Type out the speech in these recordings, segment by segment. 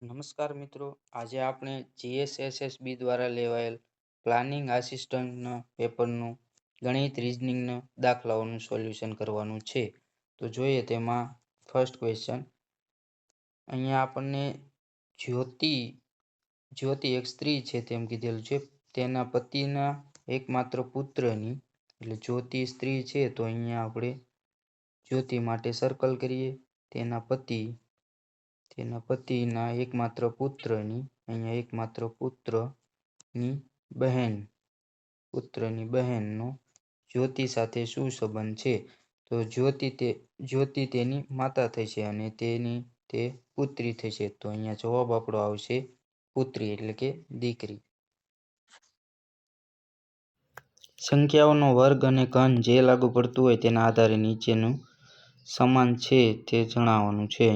નમસ્કાર મિત્રો, આજે આપણે GSSSB દ્વારા લેવાયેલ પ્લાનિંગ આસિસ્ટન્ટના પેપરનું ગણિત રીઝનિંગના દાખલાઓનું સોલ્યુશન કરવાનું છે. તો જોઈએ તેમાં ફર્સ્ટ ક્વેશ્ચન. અહીંયા આપણને જ્યોતિ એક સ્ત્રી છે તેમ કીધેલું છે. તેના પતિના એકમાત્ર પુત્રની, એટલે જ્યોતિ સ્ત્રી છે તો અહીંયા આપણે જ્યોતિ માટે સર્કલ કરીએ. તેના પતિના એકમાત્ર પુત્રની, અહીંયા એકમાત્ર પુત્રની બહેનનો જ્યોતિ સાથે શું સંબંધ છે? તો જ્યોતિ તેની માતા થશે અને તે પુત્રી થશે. તો અહીંયા જવાબ આપણો આવશે પુત્રી એટલે કે દીકરી. સંખ્યાઓનો વર્ગ અને ઘન જે લાગુ પડતું હોય તેના આધારે નીચેનું સમાન છે તે જણાવવાનું છે.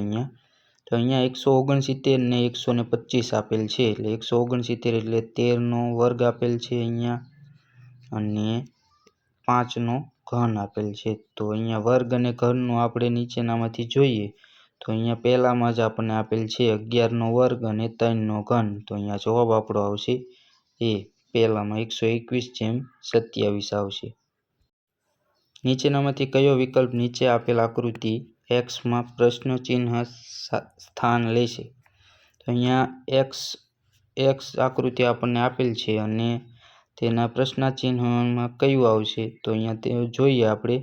તો અહીંયા 169 ને 125 આપેલ છે. એટલે 169 એટલે 13નો વર્ગ આપેલ છે અહીંયા, અને 5નો ઘન આપેલ છે. તો અહીંયા વર્ગ અને ઘનનું આપણે નીચેનામાંથી જોઈએ તો અહીંયા પહેલામાં જ આપણને આપેલ છે 11નો વર્ગ અને 3નો ઘન. તો અહીંયા જવાબ આપણો આવશે એ પહેલામાં 121/27 આવશે. નીચેનામાંથી કયો વિકલ્પ નીચે આપેલ આકૃતિ Xમાં પ્રશ્ન ચિહ્ન સ્થાન લેશે? તો અહીંયા X આકૃતિ આપણને આપેલ છે અને તેના પ્રશ્નાચિહ્નમાં કયું આવશે? તો અહીંયા તે જોઈએ આપણે.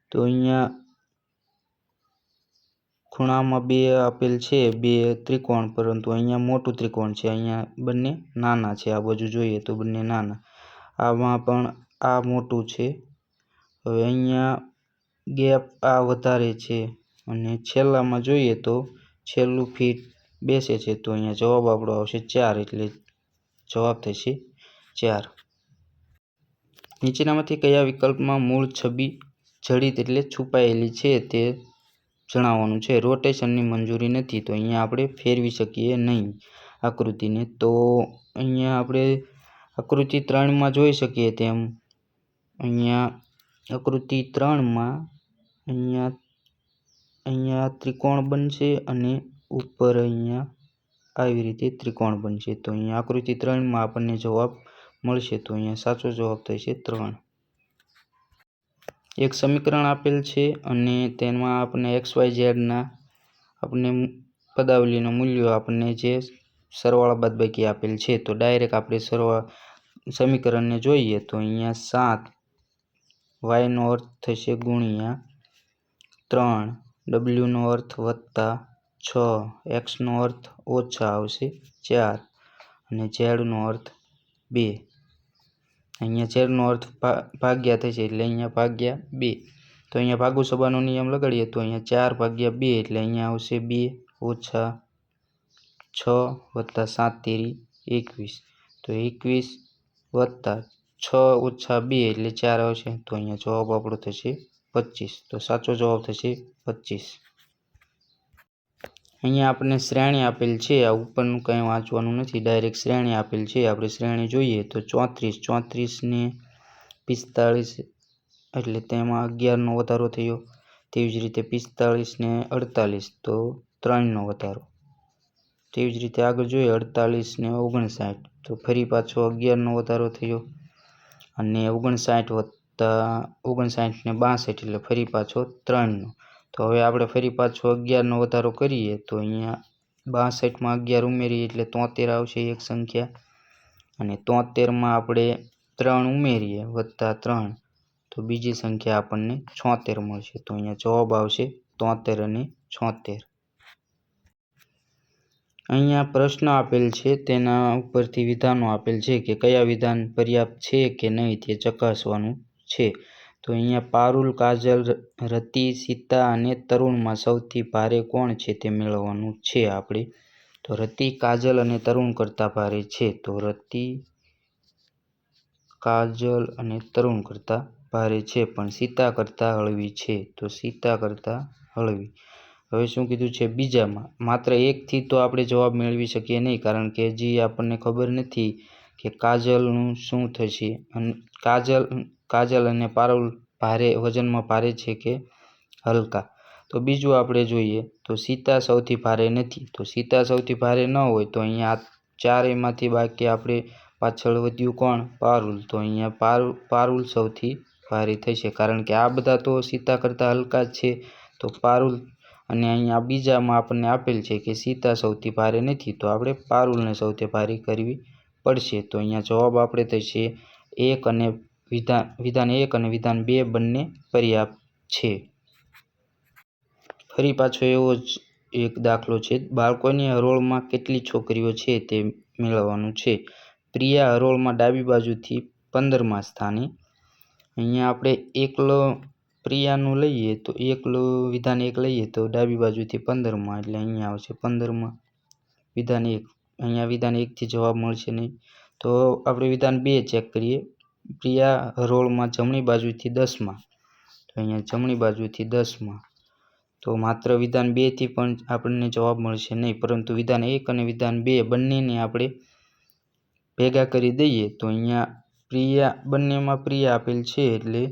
તો અહીંયા ખૂણામાં 2 આપેલ છે, 2 ત્રિકોણ, પરંતુ અહીંયા મોટું ત્રિકોણ છે, અહીંયા બંને નાના છે. આ બાજુ જોઈએ તો બંને નાના, આમાં પણ આ મોટું છે. હવે અહીંયા ગેપ આ વધારે છે અને છેલ્લામાં જોઈએ તો છેલ્લું ફીટ બેસે છે. તો અહીંયા જવાબ આપણો આવશે 4, એટલે જવાબ થશે 4. નીચેનામાંથી કયા વિકલ્પમાં મૂળ છબી જડિત એટલે છુપાયેલી છે તે જણાવવાનું છે? રોટેશનની મંજૂરી નથી. તો અહીંયા આપણે ફેરવી શકીએ નહીં આકૃતિને. તો અહીંયા આપણે આકૃતિ 3માં જોઈ શકીએ તેમ અહીંયા આકૃતિ 3માં અહીંયા ત્રિકોણ બનશે અને ઉપર અહીંયા આવી રીતે ત્રિકોણ બનશે. તો અહીંયા આકૃતિ 3માં આપણને જવાબ મળશે. તો અહીંયા સાચો જવાબ થશે 3. એક સમીકરણ આપેલ છે અને તેમાં આપણને XYZના આપણને પદાવલીના મૂલ્યો આપણને જે સરવાળા બાદબાકી આપેલ છે. તો ડાયરેક્ટ આપણે સમીકરણને જોઈએ તો અહીંયા 7 y નો અર્થ થશે ગુણ્યા 3, w નો અર્થ વત્તા 6, x નો અર્થ ઓછા આવશે 4 અને z નો અર્થ 2. અહીંયા z નો અર્થ ભાગ્યા થશે એટલે અહીંયા ભાગ્યા 2. તો અહીંયા ભાગુ સભાનો નિયમ લગાડીએ તો અહીંયા 4/2 એટલે અહીંયા આવશે 2 ઓછા 6 વત્તા 7 × 21. તો 21 વત્તા 6 ઓછા 2 એટલે 4 આવશે. તો અહીંયા જવાબ આપણો થશે 25. તો સાચો જવાબ થશે 25. અહીંયા આપણને શ્રેણી આપેલ છે. આ ઉપરનું કંઈ વાંચવાનું નથી, ડાયરેક્ટ શ્રેણી આપેલ છે. આપણે શ્રેણી જોઈએ તો 34 ને 45 એટલે તેમાં 11નો વધારો થયો. તેવી જ રીતે 45 ને 48 તો 3નો વધારો. તેવી જ રીતે આગળ જોઈએ 48 ને 59 તો ફરી પાછો 11નો વધારો થયો. અને 59 વત્તા 59 ને 62 એટલે ફરી પાછો 3નો. તો હવે આપણે ફરી પાછો 11નો વધારો કરીએ તો અહીંયા 62માં 11 ઉમેરીએ એટલે 73 આવશે એક સંખ્યા, અને 73માં આપણે 3 ઉમેરીએ વત્તા 3 તો બીજી સંખ્યા આપણને 76 મળશે. તો અહીંયા જવાબ આવશે 73 અને 76. અહીંયા પ્રશ્ન આપેલ છે, તેના ઉપરથી વિધાનો આપેલ છે કે કયા વિધાન પર્યાપ્ત છે કે નહીં તે ચકાસવાનું છે. તો અહીંયા પારુલ, કાજલ, રતિ, સીતા અને તરુણમાં સૌથી ભારે કોણ છે તે મેળવવાનું છે આપણે. તો રતિ, કાજલ અને તરુણ કરતાં ભારે છે. તો રતિ, કાજલ અને તરુણ કરતાં ભારે છે, પણ સીતા કરતાં હળવી છે. તો સીતા કરતાં હળવી. હવે શું કીધું છે બીજામાં? માત્ર એકથી તો આપણે જવાબ મેળવી શકીએ નહીં, કારણ કે હજી આપણને ખબર નથી કે કાજલનું શું થશે. અને કાજલ અને પારુલ વજનમાં ભારે છે કે હલકા. તો બીજું આપણે જોઈએ તો સીતા સૌથી ભારે નથી, તો સીતા સૌથી ભારે ન હોય તો અહીંયા ચારેયમાંથી બાકી આપણે પાછળ વધ્યું કોણ? પારુલ. તો અહીંયા પારુલ સૌથી ભારે થશે, કારણ કે આ બધા તો સીતા કરતાં હલકા જ છે. તો પારુલ, અને અહીંયા બીજામાં આપણને આપેલ છે કે સીતા સૌથી ભારે નથી, તો આપણે પારુલને સૌથી ભારે કરવી પડશે. તો અહીંયા જવાબ આપણે થશે 1 અને વિધાન 1 અને વિધાન 2 બંને પર્યાપ્ત છે. ફરી પાછો એવો જ એક દાખલો છે. બાળકોની હરોળમાં કેટલી છોકરીઓ છે તે મેળવવાનું છે. પ્રિયા હરોળમાં ડાબી બાજુથી 15મા સ્થાને. અહીંયા આપણે એકલો પ્રિયાનું લઈએ તો વિધાન 1 લઈએ તો ડાબી બાજુથી 15મા, એટલે અહીંયા આવશે 15મા વિધાન 1. અહીંયા વિધાન 1 થી જવાબ મળશે નહીં. તો આપણે વિધાન 2 ચેક કરીએ. પ્રિયા હરોળમાં જમણી બાજુથી 10મા, તો અહીંયા જમણી બાજુથી 10મા. તો માત્ર વિધાન 2 થી પણ આપણને જવાબ મળશે નહીં, પરંતુ વિધાન 1 અને વિધાન 2 બંનેને આપણે ભેગા કરી દઈએ તો અહીંયા બંનેમાં પ્રિયા આપેલ છે, એટલે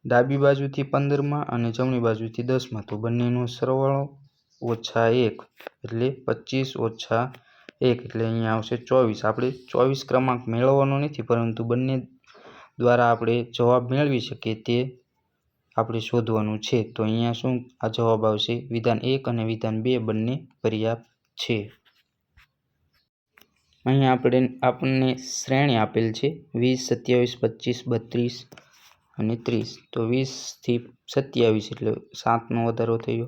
ડાબી બાજુથી 15મા અને જમણી બાજુથી 10મા, તો બંનેનો સરવાળો -1 એટલે 25 - 1 એટલે અહીંયા આવશે 24. આપણે 24 ક્રમાંક મેળવવાનો નથી, પરંતુ બંને દ્વારા આપણે જવાબ મેળવી શકીએ તે આપણે શોધવાનું છે. તો અહીંયા શું આ જવાબ આવશે? વિધાન 1 અને વિધાન 2 બંને પર્યાપ્ત છે. અહીંયા આપણને શ્રેણી આપેલ છે 20, 27, 25, 32 અને 30. તો 20 થી 27 એટલે 7નો વધારો થયો.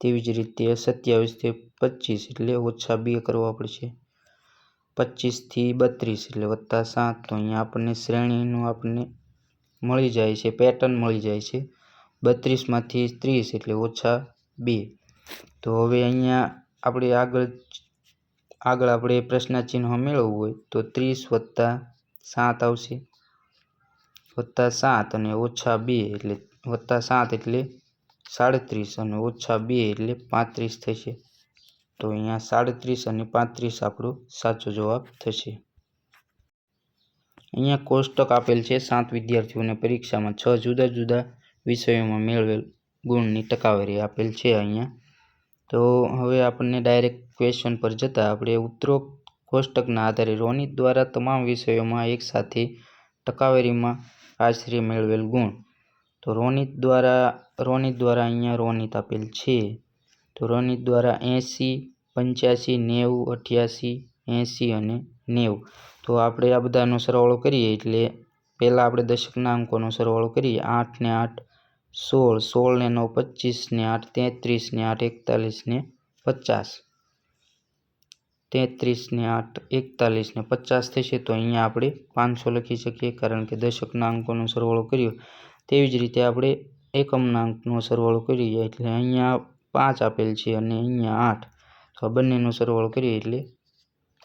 તેવી જ રીતે 27 થી 25 એટલે -2 કરવા પડશે. 25 થી 32 એટલે +7. તો અહીંયા આપણને શ્રેણીનું આપણને મળી જાય છે, પેટર્ન મળી જાય છે. 32 માંથી 30 એટલે -2. તો હવે અહીંયા આપણે આગળ આપણે પ્રશ્નાચિહ્ન મેળવવું હોય તો 30 + 7 આવશે, +7 અને -2 એટલે +7 એટલે 37 અને -2 એટલે 35 થશે. તો અહીંયા 37 અને 35 આપણો સાચો જવાબ થશે. અહીંયા કોષ્ટક આપેલ છે. 7 વિદ્યાર્થીઓને પરીક્ષામાં 6 જુદા જુદા વિષયોમાં મેળવેલ ગુણની ટકાવારી આપેલ છે અહીંયા. તો હવે આપણને ડાયરેક્ટ ક્વેશ્ચન પર જતા આપણે ઉપરોક્ત કોષ્ટકના આધારે રોનિત દ્વારા તમામ વિષયોમાં એક સાથે ટકાવારીમાં આશરે મેળવેલ ગુણ. તો રોનિત દ્વારા અહીંયા રોનિત આપેલ છે. તો રોનિત દ્વારા 80, 85, 90, 88, 80 અને 90. તો આપણે આ બધાનો સરવાળો કરીએ એટલે પહેલાં આપણે દશકના અંકોનો સરવાળો કરીએ. 8 ને 8 16, 16 ને 9 25 ને 8 33 ને 8 41 ને 50, 33 ને 8 41 ને 50 થશે. તો અહીંયા આપણે 500 લખી શકીએ, કારણ કે દશકના અંકોનો સરવાળો કર્યો. તેવી જ રીતે આપણે એકમના અંકનો સરવાળો કરીએ એટલે અહીંયા 5 આપેલ છે અને અહીંયા 8. તો આ બંનેનો સરવાળો કરીએ એટલે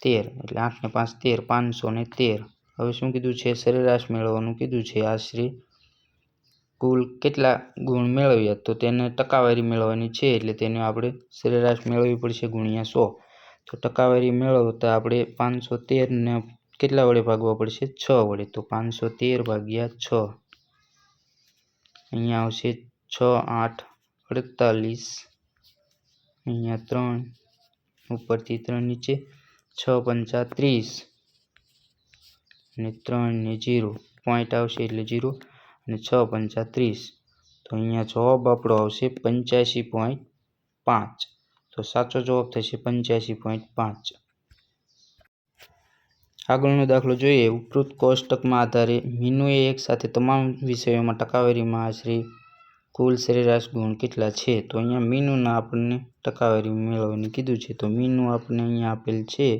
13, એટલે 8 ને 5 13, 513. હવે શું કીધું છે? સરેરાશ મેળવવાનું કીધું છે. આશરે કુલ કેટલા ગુણ મેળવ્યા, તો તેને ટકાવારી મેળવવાની છે, એટલે તેને આપણે સરેરાશ મેળવવી પડશે ગુણ્યા 100. તો ટકાવારી મેળવતા આપણે 513 ને કેટલા વડે ભાગવા પડશે? 6 વડે. તો 513 ભાગ્યા 6 અહીંયા આવશે 6 8 48. અહીંયા 3 ઉપરથી 3 નીચે 6 5 30 અને 3 ને 0 પોઈન્ટ આવશે એટલે 0 અને 6 5 30. તો અહીંયા જવાબ આપણો આવશે 85.5. તો સાચો જવાબ થશે 85.5. આગળનો દાખલો જોઈએ. ઉપરોક્ત કોષ્ટકમાં આધારે મીનુએ એક સાથે તમામ વિષયોમાં ટકાવારીમાં આશરે કુલ સરેરાશ ગુણ કેટલા છે? તો અહીંયા મીનુના આપણને ટકાવારી મેળવવાની કીધું છે. તો મીનુ આપણને અહીંયા આપેલ છે.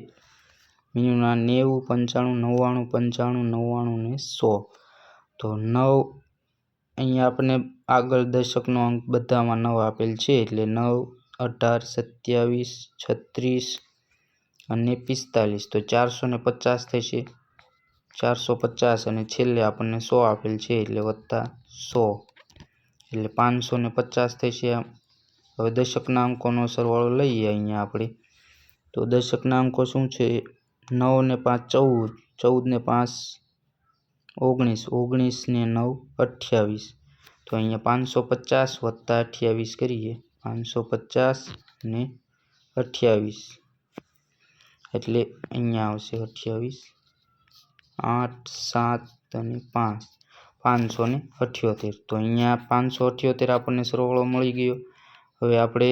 મીનુના 90, 95, 99, 95, 99 ને 100. તો 9 અહીંયા આપણને આગળ દશકનો અંક બધામાં 9 આપેલ છે, એટલે 9, 18, 27, 36 અને 45. તો 450 થશે, 450 અને છેલ્લે આપણને 100 આપેલ છે, એટલે +100 એટલે 550 થશે. હવે દશકના અંકોનો સરવાળો લઈએ અહીંયા આપણે. તો દશકના અંકો શું છે? 9 ને 5 14, 14 ને 5 19, 19 ને 9 28, તો અહીંયા 550 વત્તા 28 કરીએ, 550 ને 28 એટલે અહીંયા આવશે 28, 8, 7 અને 5, 578. તો અહીંયા 578 આપણને સરવાળો મળી ગયો. હવે આપણે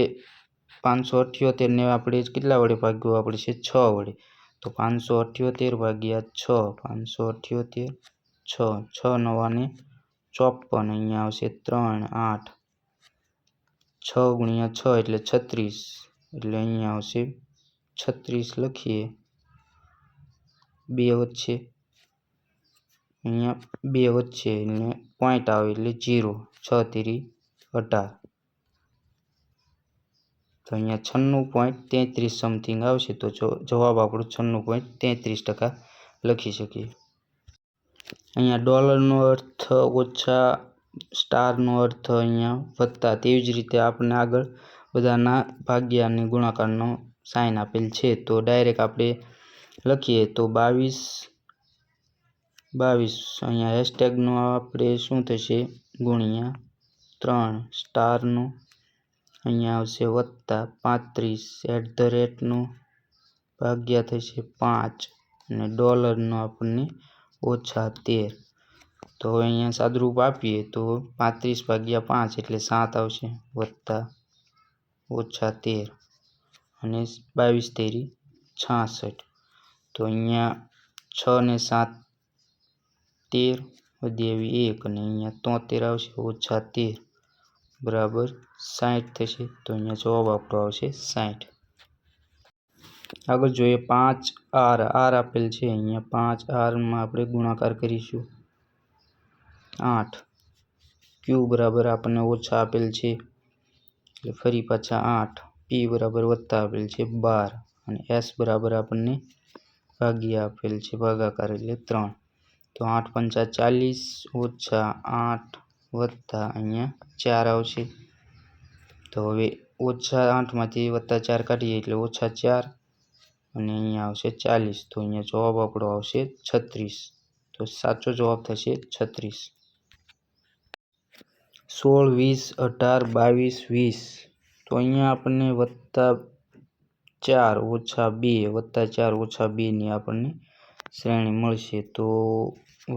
578 ને આપણે કેટલા વડે ભાગ્યું આપણે છે 6 વડે. તો 578 ભાગ્યા 6, 578 6, 6 નવાને 54, અહીંયા આવશે 3, 8, 6 ગુણ્યા 6 એટલે 36, એટલે અહીંયા આવશે 36 લખીએ, 2 વચ્ચે, અહીંયા 2 વચ્ચે એટલે પોઈન્ટ આવે એટલે 0, 6 તેરી 18. તો અહીંયા 96.33 સમથિંગ આવશે. તો જવાબ આપણો 96.33% લખી શકીએ. અહીંયા ડોલરનો અર્થ ઓછા, સ્ટારનો અર્થ અહીંયા વત્તા. તેવી જ રીતે આપણે આગળ બધાના ભાગ્યા અને ગુણાકારનો સાઇન આપેલ છે. તો ડાયરેક્ટ આપણે લખીએ તો 22 અહીંયા હેશટેગનો આપણે શું થશે ગુણ્યા 3, સ્ટારનો અહીંયા આવશે વત્તા 35 @ નો ભાગ્યા થશે 5 અને ડોલરનો આપણને ઓછા 13. તો હવે અહીંયા સાદુરૂપ આપીએ તો 35 ભાગ્યા 5 એટલે 7 આવશે વત્તા ઓછા 13 અને 22 તેરી 66. તો અહીંયા 6 ને 7 13 વધી આવી 1 અને અહીંયા 73 આવશે ઓછા 13 બરાબર 60 થશે. તો અહીંયા જવાબ આપણો આવશે 60. આગળ જોઈએ 5R આપેલ છે. અહીંયા 5R માં આપણે ગુણાકાર કરીશું 8. Q બરાબર આપણને ઓછા આપેલ છે એટલે ફરી પાછા 8. P બરાબર વત્તા આપેલ છે 12 અને S બરાબર આપણને ભાગ્યા આપેલ છે ભાગાકાર એટલે 3. તો 8 × 5 = 40 ઓછા 8 વત્તા અહીંયા 4 આવશે. તો હવે ઓછા 8 માંથી વત્તા 4 કાઢીએ એટલે ઓછા 4 અને અહીંયા આવશે 40. તો અહીંયા જવાબ આપણો આવશે 36. તો સાચો જવાબ થશે 36. 16, 20, 18, 22, 20. તો અહીંયા આપણને વત્તા 4 ઓછા 2 વત્તા 4 ઓછા 2 ની આપણને શ્રેણી મળશે. તો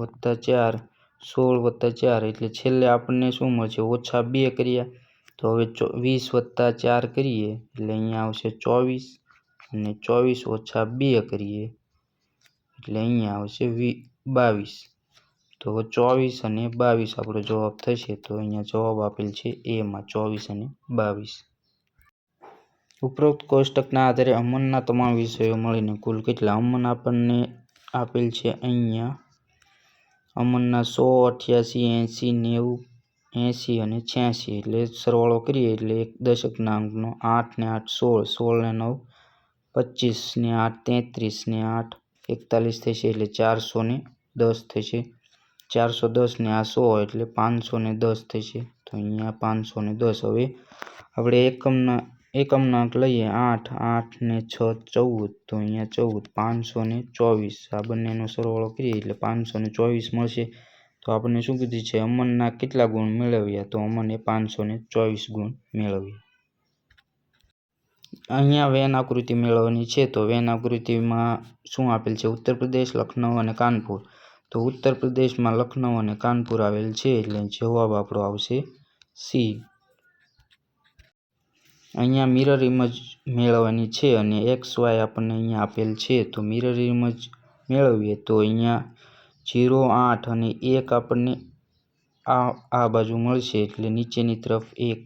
વત્તા 4, 16 વત્તા 4 એટલે છેલ્લે આપણને શું મળશે ઓછા 2 કર્યા. તો હવે 20 વત્તા 4 કરીએ એટલે અહીંયા આવશે 24 અને 24 ઓછા 2 કરીએ એટલે અહીંયા આવશે 22. તો 24 અને 22 આપણો જવાબ થશે. તો અહીંયા જવાબ આપેલ છે એ માં 24 અને 22. ઉપરોક્ત કોષ્ટકના આધારે અમનના તમામ વિષયો મળીને કુલ કેટલા? અમન આપણને આપેલ છે અહીંયા અમનના 100, 88, 80, 90, 80 અને 86 એટલે સરવાળો કરીએ એટલે એક દશકના અંકનો 8 ને 8 16, 16 ને 9 25 ને 8 33 ને 8 41 થશે એટલે 410 થશે. 410 ને આ 100 એટલે 510 થશે. તો અહીંયા 510. હવે આપણે એકમના અંક લઈએ 8, 8 ને 6 14. તો અહીંયા 14, 524 આ બંનેનો સરવાળો કરીએ એટલે 524 મળશે. તો આપણને શું કીધું છે અમનના કેટલા ગુણ મેળવ્યા? તો અમને 524 ગુણ મેળવ્યા. અહીંયા વેન આકૃતિ મેળવવાની છે. તો વેન આકૃતિમાં શું આપેલ છે? ઉત્તર પ્રદેશ, લખનઉ અને કાનપુર. તો ઉત્તર પ્રદેશમાં લખનઉ અને કાનપુર આવેલ છે એટલે જવાબ આપણો આવશે સી. અહીંયા મિરર ઇમેજ મેળવવાની છે અને XY આપણને અહીંયા આપેલ છે. તો મિરર ઇમેજ મેળવીએ તો અહીંયા 0, 8 અને 1 આપણને આ બાજુ મળશે એટલે નીચેની તરફ 1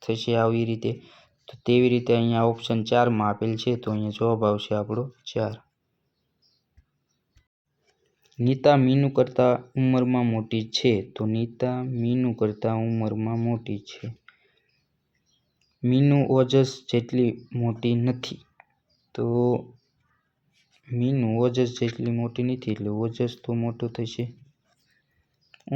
થશે આવી રીતે. તો તેવી રીતે અહીંયા ઓપ્શન 4 માં આપેલ છે. તો અહીંયા જવાબ આવશે આપણો 4. નીતા મીનુ કરતાં ઉંમરમાં મોટી છે. તો નીતા મીનુ કરતાં ઉંમરમાં મોટી છે. મીનુ ઓજસ જેટલી મોટી નથી. તો મીનુ ઓજસ જેટલી મોટી નથી એટલે ઓજસ તો મોટો થશે.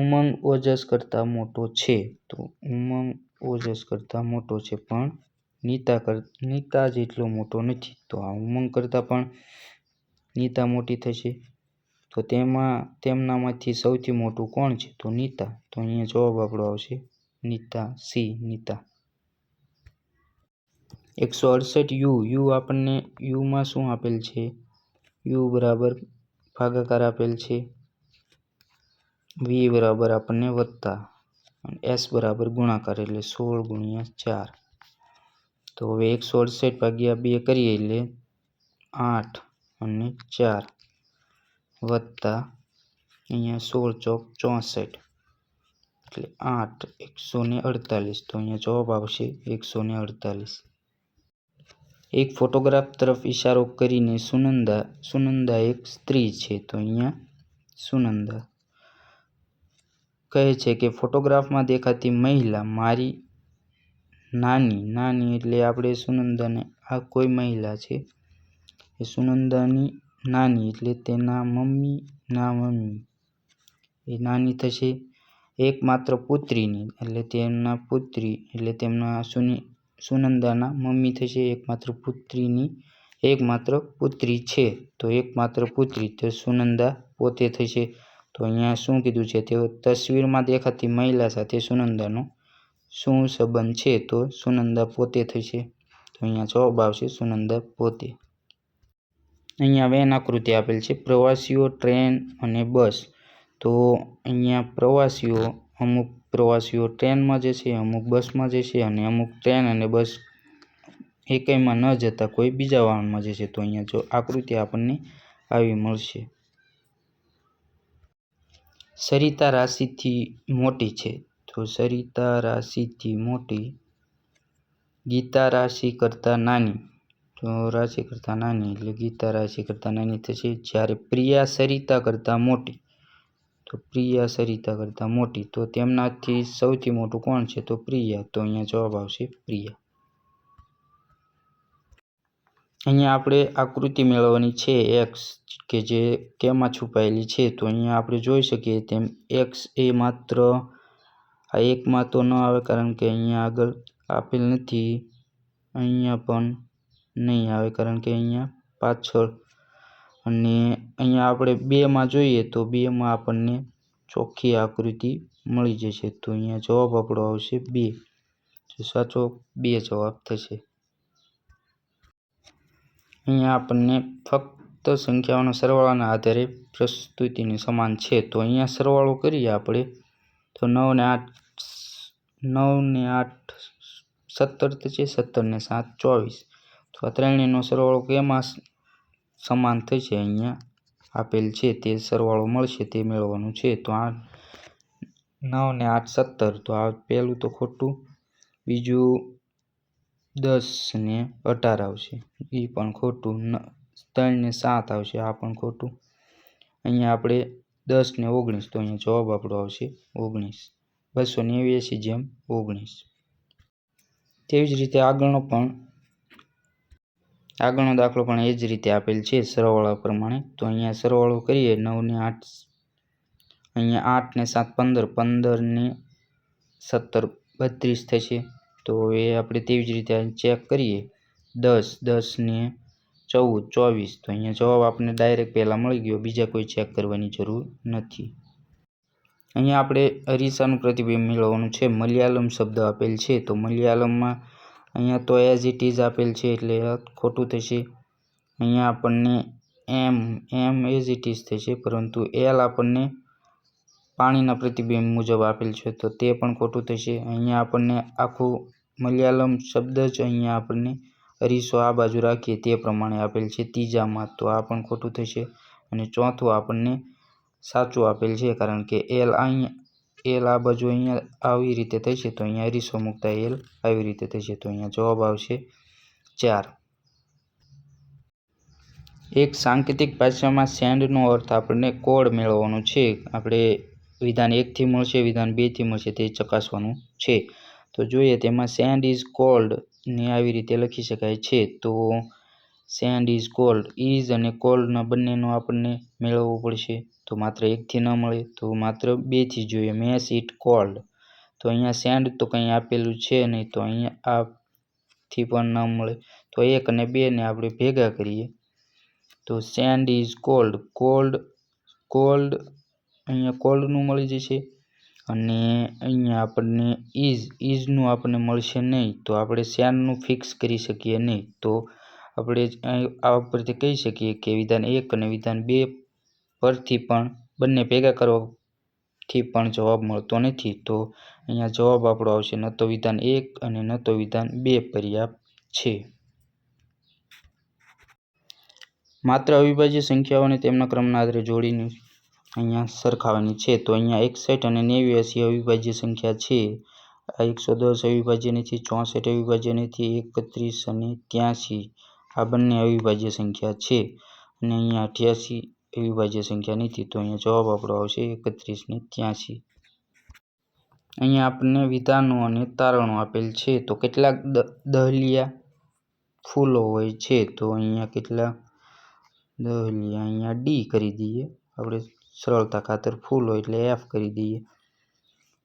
ઉમંગ ઓજસ કરતાં મોટો છે. તો ઉમંગ ઓજસ કરતાં મોટો છે પણ નીતા જેટલો મોટો નથી. તો આ ઉમંગ કરતાં પણ નીતા મોટી થશે. તો તેમનામાંથી સૌથી મોટું કોણ છે? તો નીતા. તો અહીંયા જવાબ આપણો આવશે નીતા, સી નીતા. 168 યુ આપણને યુમાં શું આપેલ છે? યુ બરાબર ભાગાકાર આપેલ છે, વી બરાબર આપણને વત્તા અને એસ બરાબર ગુણાકાર એટલે 16 ગુણ્યા 4. તો હવે 168 ભાગ્યા 2 કરીએ એટલે 8 અને 4 વત્તા અહીંયા 16 ચોક 64 એટલે 8 148. તો અહીંયા જવાબ આવશે 148. એક ફોટોગ્રાફ તરફ ઇશારો કરીને સુનંદા એક સ્ત્રી છે. તો અહીંયા સુનંદા કહે છે કે ફોટોગ્રાફમાં દેખાતી મહિલા મારી નાની એટલે આપણે સુનંદાને આ કોઈ મહિલા છે એ સુનંદાની નાની એટલે તેના મમ્મી એ નાની થશે. એકમાત્ર પુત્રીની એટલે તેમના પુત્રી એટલે તેમના સુનંદાના મમ્મી થશે. એકમાત્ર પુત્રીની એકમાત્ર પુત્રી છે તો એકમાત્ર પુત્રી તો સુનંદા પોતે થશે. તો અહીંયા શું કીધું છે? તેઓ તસવીરમાં દેખાતી મહિલા સાથે સુનંદાનો શું સંબંધ છે? તો સુનંદા પોતે થશે. તો અહીંયા જવાબ આવશે સુનંદા પોતે. અહીંયા વેન આકૃતિ આપેલ છે, પ્રવાસીઓ, ટ્રેન અને બસ. તો અહીંયા અમુક પ્રવાસીઓ ટ્રેનમાં જશે, અમુક બસમાં જશે અને અમુક ટ્રેન અને બસ એકમાં ન જતા કોઈ બીજા વાહનમાં જશે. તો અહીંયા જો આકૃતિ આપણને આવી મળશે. સરિતા રાશિથી મોટી છે. તો સરિતા રાશિથી મોટી, ગીતા રાશિ કરતાં નાની. તો રાશિ કરતાં નાની એટલે ગીતા રાશિ કરતાં નાની થશે. જ્યારે પ્રિયા સરિતા કરતાં મોટી, તો પ્રિયા સરિતા કરતાં મોટી, તો તેમનાથી સૌથી મોટું કોણ છે? તો પ્રિયા. તો અહીંયા જવાબ આવશે પ્રિયા. અહીંયા આપણે આકૃતિ મેળવવાની છે એક્સ કે જે કેમાં છુપાયેલી છે. તો અહીંયા આપણે જોઈ શકીએ તેમ એક્સ એ માત્ર આ એકમાં તો ન આવે કારણ કે અહીંયા આગળ આપેલ નથી, અહીંયા પણ નહીં આવે કારણ કે અહીંયા પાછળ, અને અહીંયા આપણે 2માં જોઈએ તો 2માં આપણને ચોખ્ખી આકૃતિ મળી જશે. તો અહીંયા જવાબ આપણો આવશે 2. તો સાચો 2 જવાબ થશે. અહીંયા આપણને ફક્ત સંખ્યાઓના સરવાળાના આધારે પ્રસ્તુતિની સમાન છે. તો અહીંયા સરવાળો કરીએ આપણે તો 9 ને 8 17 થશે, 17 ને 7 24. તો આ ત્રણેયનો સરવાળો કેમાં સમાન થશે? અહીંયા આપેલ છે તે સરવાળો મળશે તે મેળવવાનું છે. તો 9 ને 8 17. તો આ પહેલું તો ખોટું, બીજું 10 ને 18 આવશે એ પણ ખોટું, 3 ને 7 આવશે આ પણ ખોટું. અહીંયા આપણે 10 ને 19. તો અહીંયા જવાબ આપણો આવશે 19. 289 જેમ 19. તેવી જ રીતે આગળનો દાખલો પણ એ જ રીતે આપેલ છે સરવાળા પ્રમાણે. તો અહીંયા સરવાળો કરીએ 9 ને 8, અહીંયા 8 ને 7 15, 15 ને 17 32 થશે. તો એ આપણે તેવી જ રીતે ચેક કરીએ 10 ને 14 24. તો અહીંયા જવાબ આપણને ડાયરેક્ટ પહેલાં મળી ગયો, બીજા કોઈ ચેક કરવાની જરૂર નથી. અહીંયા આપણે અરીસાનું પ્રતિબિંબ મેળવવાનું છે. મલયાલમ શબ્દ આપેલ છે તો મલયાલમમાં અહીંયા તો એઝ ઇટ ઇઝ આપેલ છે એટલે ખોટું થશે. અહીંયા આપણને એમ એઝ ઇટ ઇઝ થશે, પરંતુ એલ આપણને પાણીના પ્રતિબિંબ મુજબ આપેલ છે તો તે પણ ખોટું થશે. અહીંયા આપણને આખું મલયાલમ શબ્દ જ અહીંયા આપણને અરીસો આ બાજુ રાખીએ તે પ્રમાણે આપેલ છે ત્રીજામાં, તો આ પણ ખોટું થશે. અને ચોથું આપણને સાચું આપેલ છે કારણ કે એલ આ બાજુ અહીંયા આવી રીતે થશે તો અહીંયા અરીસો મૂકતા એલ આવી રીતે થશે. તો અહીંયા જવાબ આવશે 4. એક સાંકેતિક ભાષામાં સેન્ડનો અર્થ આપણને કોડ મેળવવાનો છે. આપણે વિધાન 1 થી મળશે, વિધાન 2 થી મળશે તે ચકાસવાનું છે. તો જોઈએ તેમાં સેન્ડ ઇઝ કોલ્ડ ને આવી રીતે લખી શકાય છે. તો સેન્ડ ઇઝ કોલ્ડ, ઇઝ અને કોલ્ડના બંનેનો આપણને મેળવવું પડશે. તો માત્ર 1 થી ન મળે તો માત્ર 2 થી જોઈએ. મેસ ઇટ કોલ્ડ. તો અહીંયા સેન્ડ તો કંઈ આપેલું છે નહીં તો અહીંયા આથી પણ ન મળે. તો 1 અને 2 ને આપણે ભેગા કરીએ તો send is called, cold cold, અહીંયા કોલ્ડનું મળી જશે અને અહીંયા આપણને ઇઝનું આપણને મળશે નહીં, તો આપણે શ્યાનનું ફિક્સ કરી શકીએ નહીં. તો આપણે આ ઉપરથી કહી શકીએ કે વિધાન 1 અને વિધાન 2 પરથી પણ બંને ભેગા કરવાથી પણ જવાબ મળતો નથી. તો અહીંયા જવાબ આપણો આવશે ન તો વિધાન 1 અને ન તો વિધાન 2 પર્યાપ્ત છે. માત્ર અવિભાજ્ય સંખ્યાઓને તેમના ક્રમના આધારે જોડીને અહીંયા સરખાવવાની છે. તો અહીંયા 61 અને 89 અવિભાજ્ય સંખ્યા છે. આ 110 અવિભાજ્ય નથી, 64 અવિભાજ્ય નથી, 31 અને 83 આ બંને અવિભાજ્ય સંખ્યા છે અને અહીંયા 88 અવિભાજ્ય સંખ્યા નથી. તો અહીંયા જવાબ આપણો આવશે 31 ને 83. અહીંયા આપણને વિધાનો અને તારણો આપેલ છે. તો કેટલાક દહલિયા ફૂલો હોય છે. તો અહીંયા કેટલા દહલિયા, અહીંયા ડી કરી દઈએ આપણે સરળતા ખાતર. ફૂલો એટલે એફ કરી દઈએ.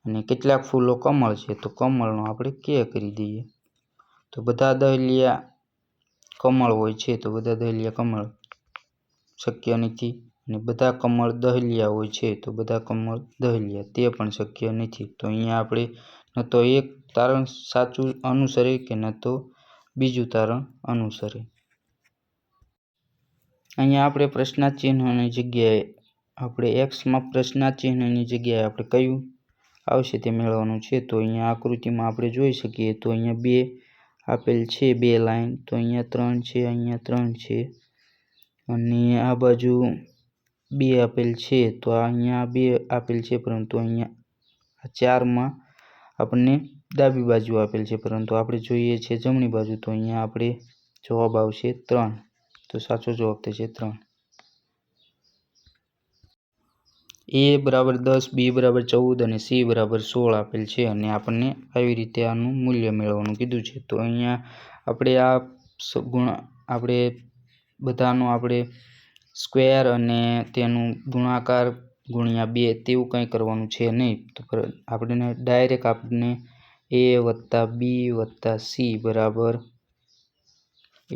અને કેટલાક ફૂલો કમળ છે તો કમળનો આપણે કે કરી દઈએ. તો બધા દહલિયા કમળ હોય છે તો બધા દહલિયા કમળ શક્ય નથી. અને બધા કમળ દહલિયા હોય છે તો બધા કમળ દહલિયા તે પણ શક્ય નથી. તો અહીંયા આપણે ન તો એક તારણ સાચું અનુસરે કે ન તો બીજું તારણ અનુસરે. અહીંયા આપણે પ્રશ્નાર્થ ચિહ્નની જગ્યાએ આપણે એક્સમાં પ્રશ્નાર્થ ચિહ્નની જગ્યાએ આપણે કયું આવશે તે મેળવવાનું છે. તો અહીંયા આકૃતિમાં આપણે જોઈ શકીએ તો અહીંયા 2 આપેલ છે, 2 લાઈન. તો અહીંયા 3 છે, અહીંયા 3 છે અને આ બાજુ 2 આપેલ છે. તો અહીંયા 2 આપેલ છે પરંતુ અહીંયા 4માં આપણને ડાબી બાજુ આપેલ છે પરંતુ આપણે જોઈએ છે જમણી બાજુ. તો અહીંયા આપણે જવાબ આવશે 3. તો સાચો જવાબ થશે 3. A બરાબર 10, B બરાબર 14 અને C બરાબર 16 આપેલ છે અને આપણને આવી રીતે આનું મૂલ્ય મેળવવાનું કીધું છે. તો અહીંયા આપણે આ આપણે બધાનો આપણે સ્ક્વેર અને તેનું ગુણાકાર ગુણ્યા 2 તેવું કંઈ કરવાનું છે નહીં. તો આપણે ડાયરેક્ટ આપણને A વત્તા B વત્તા C બરાબર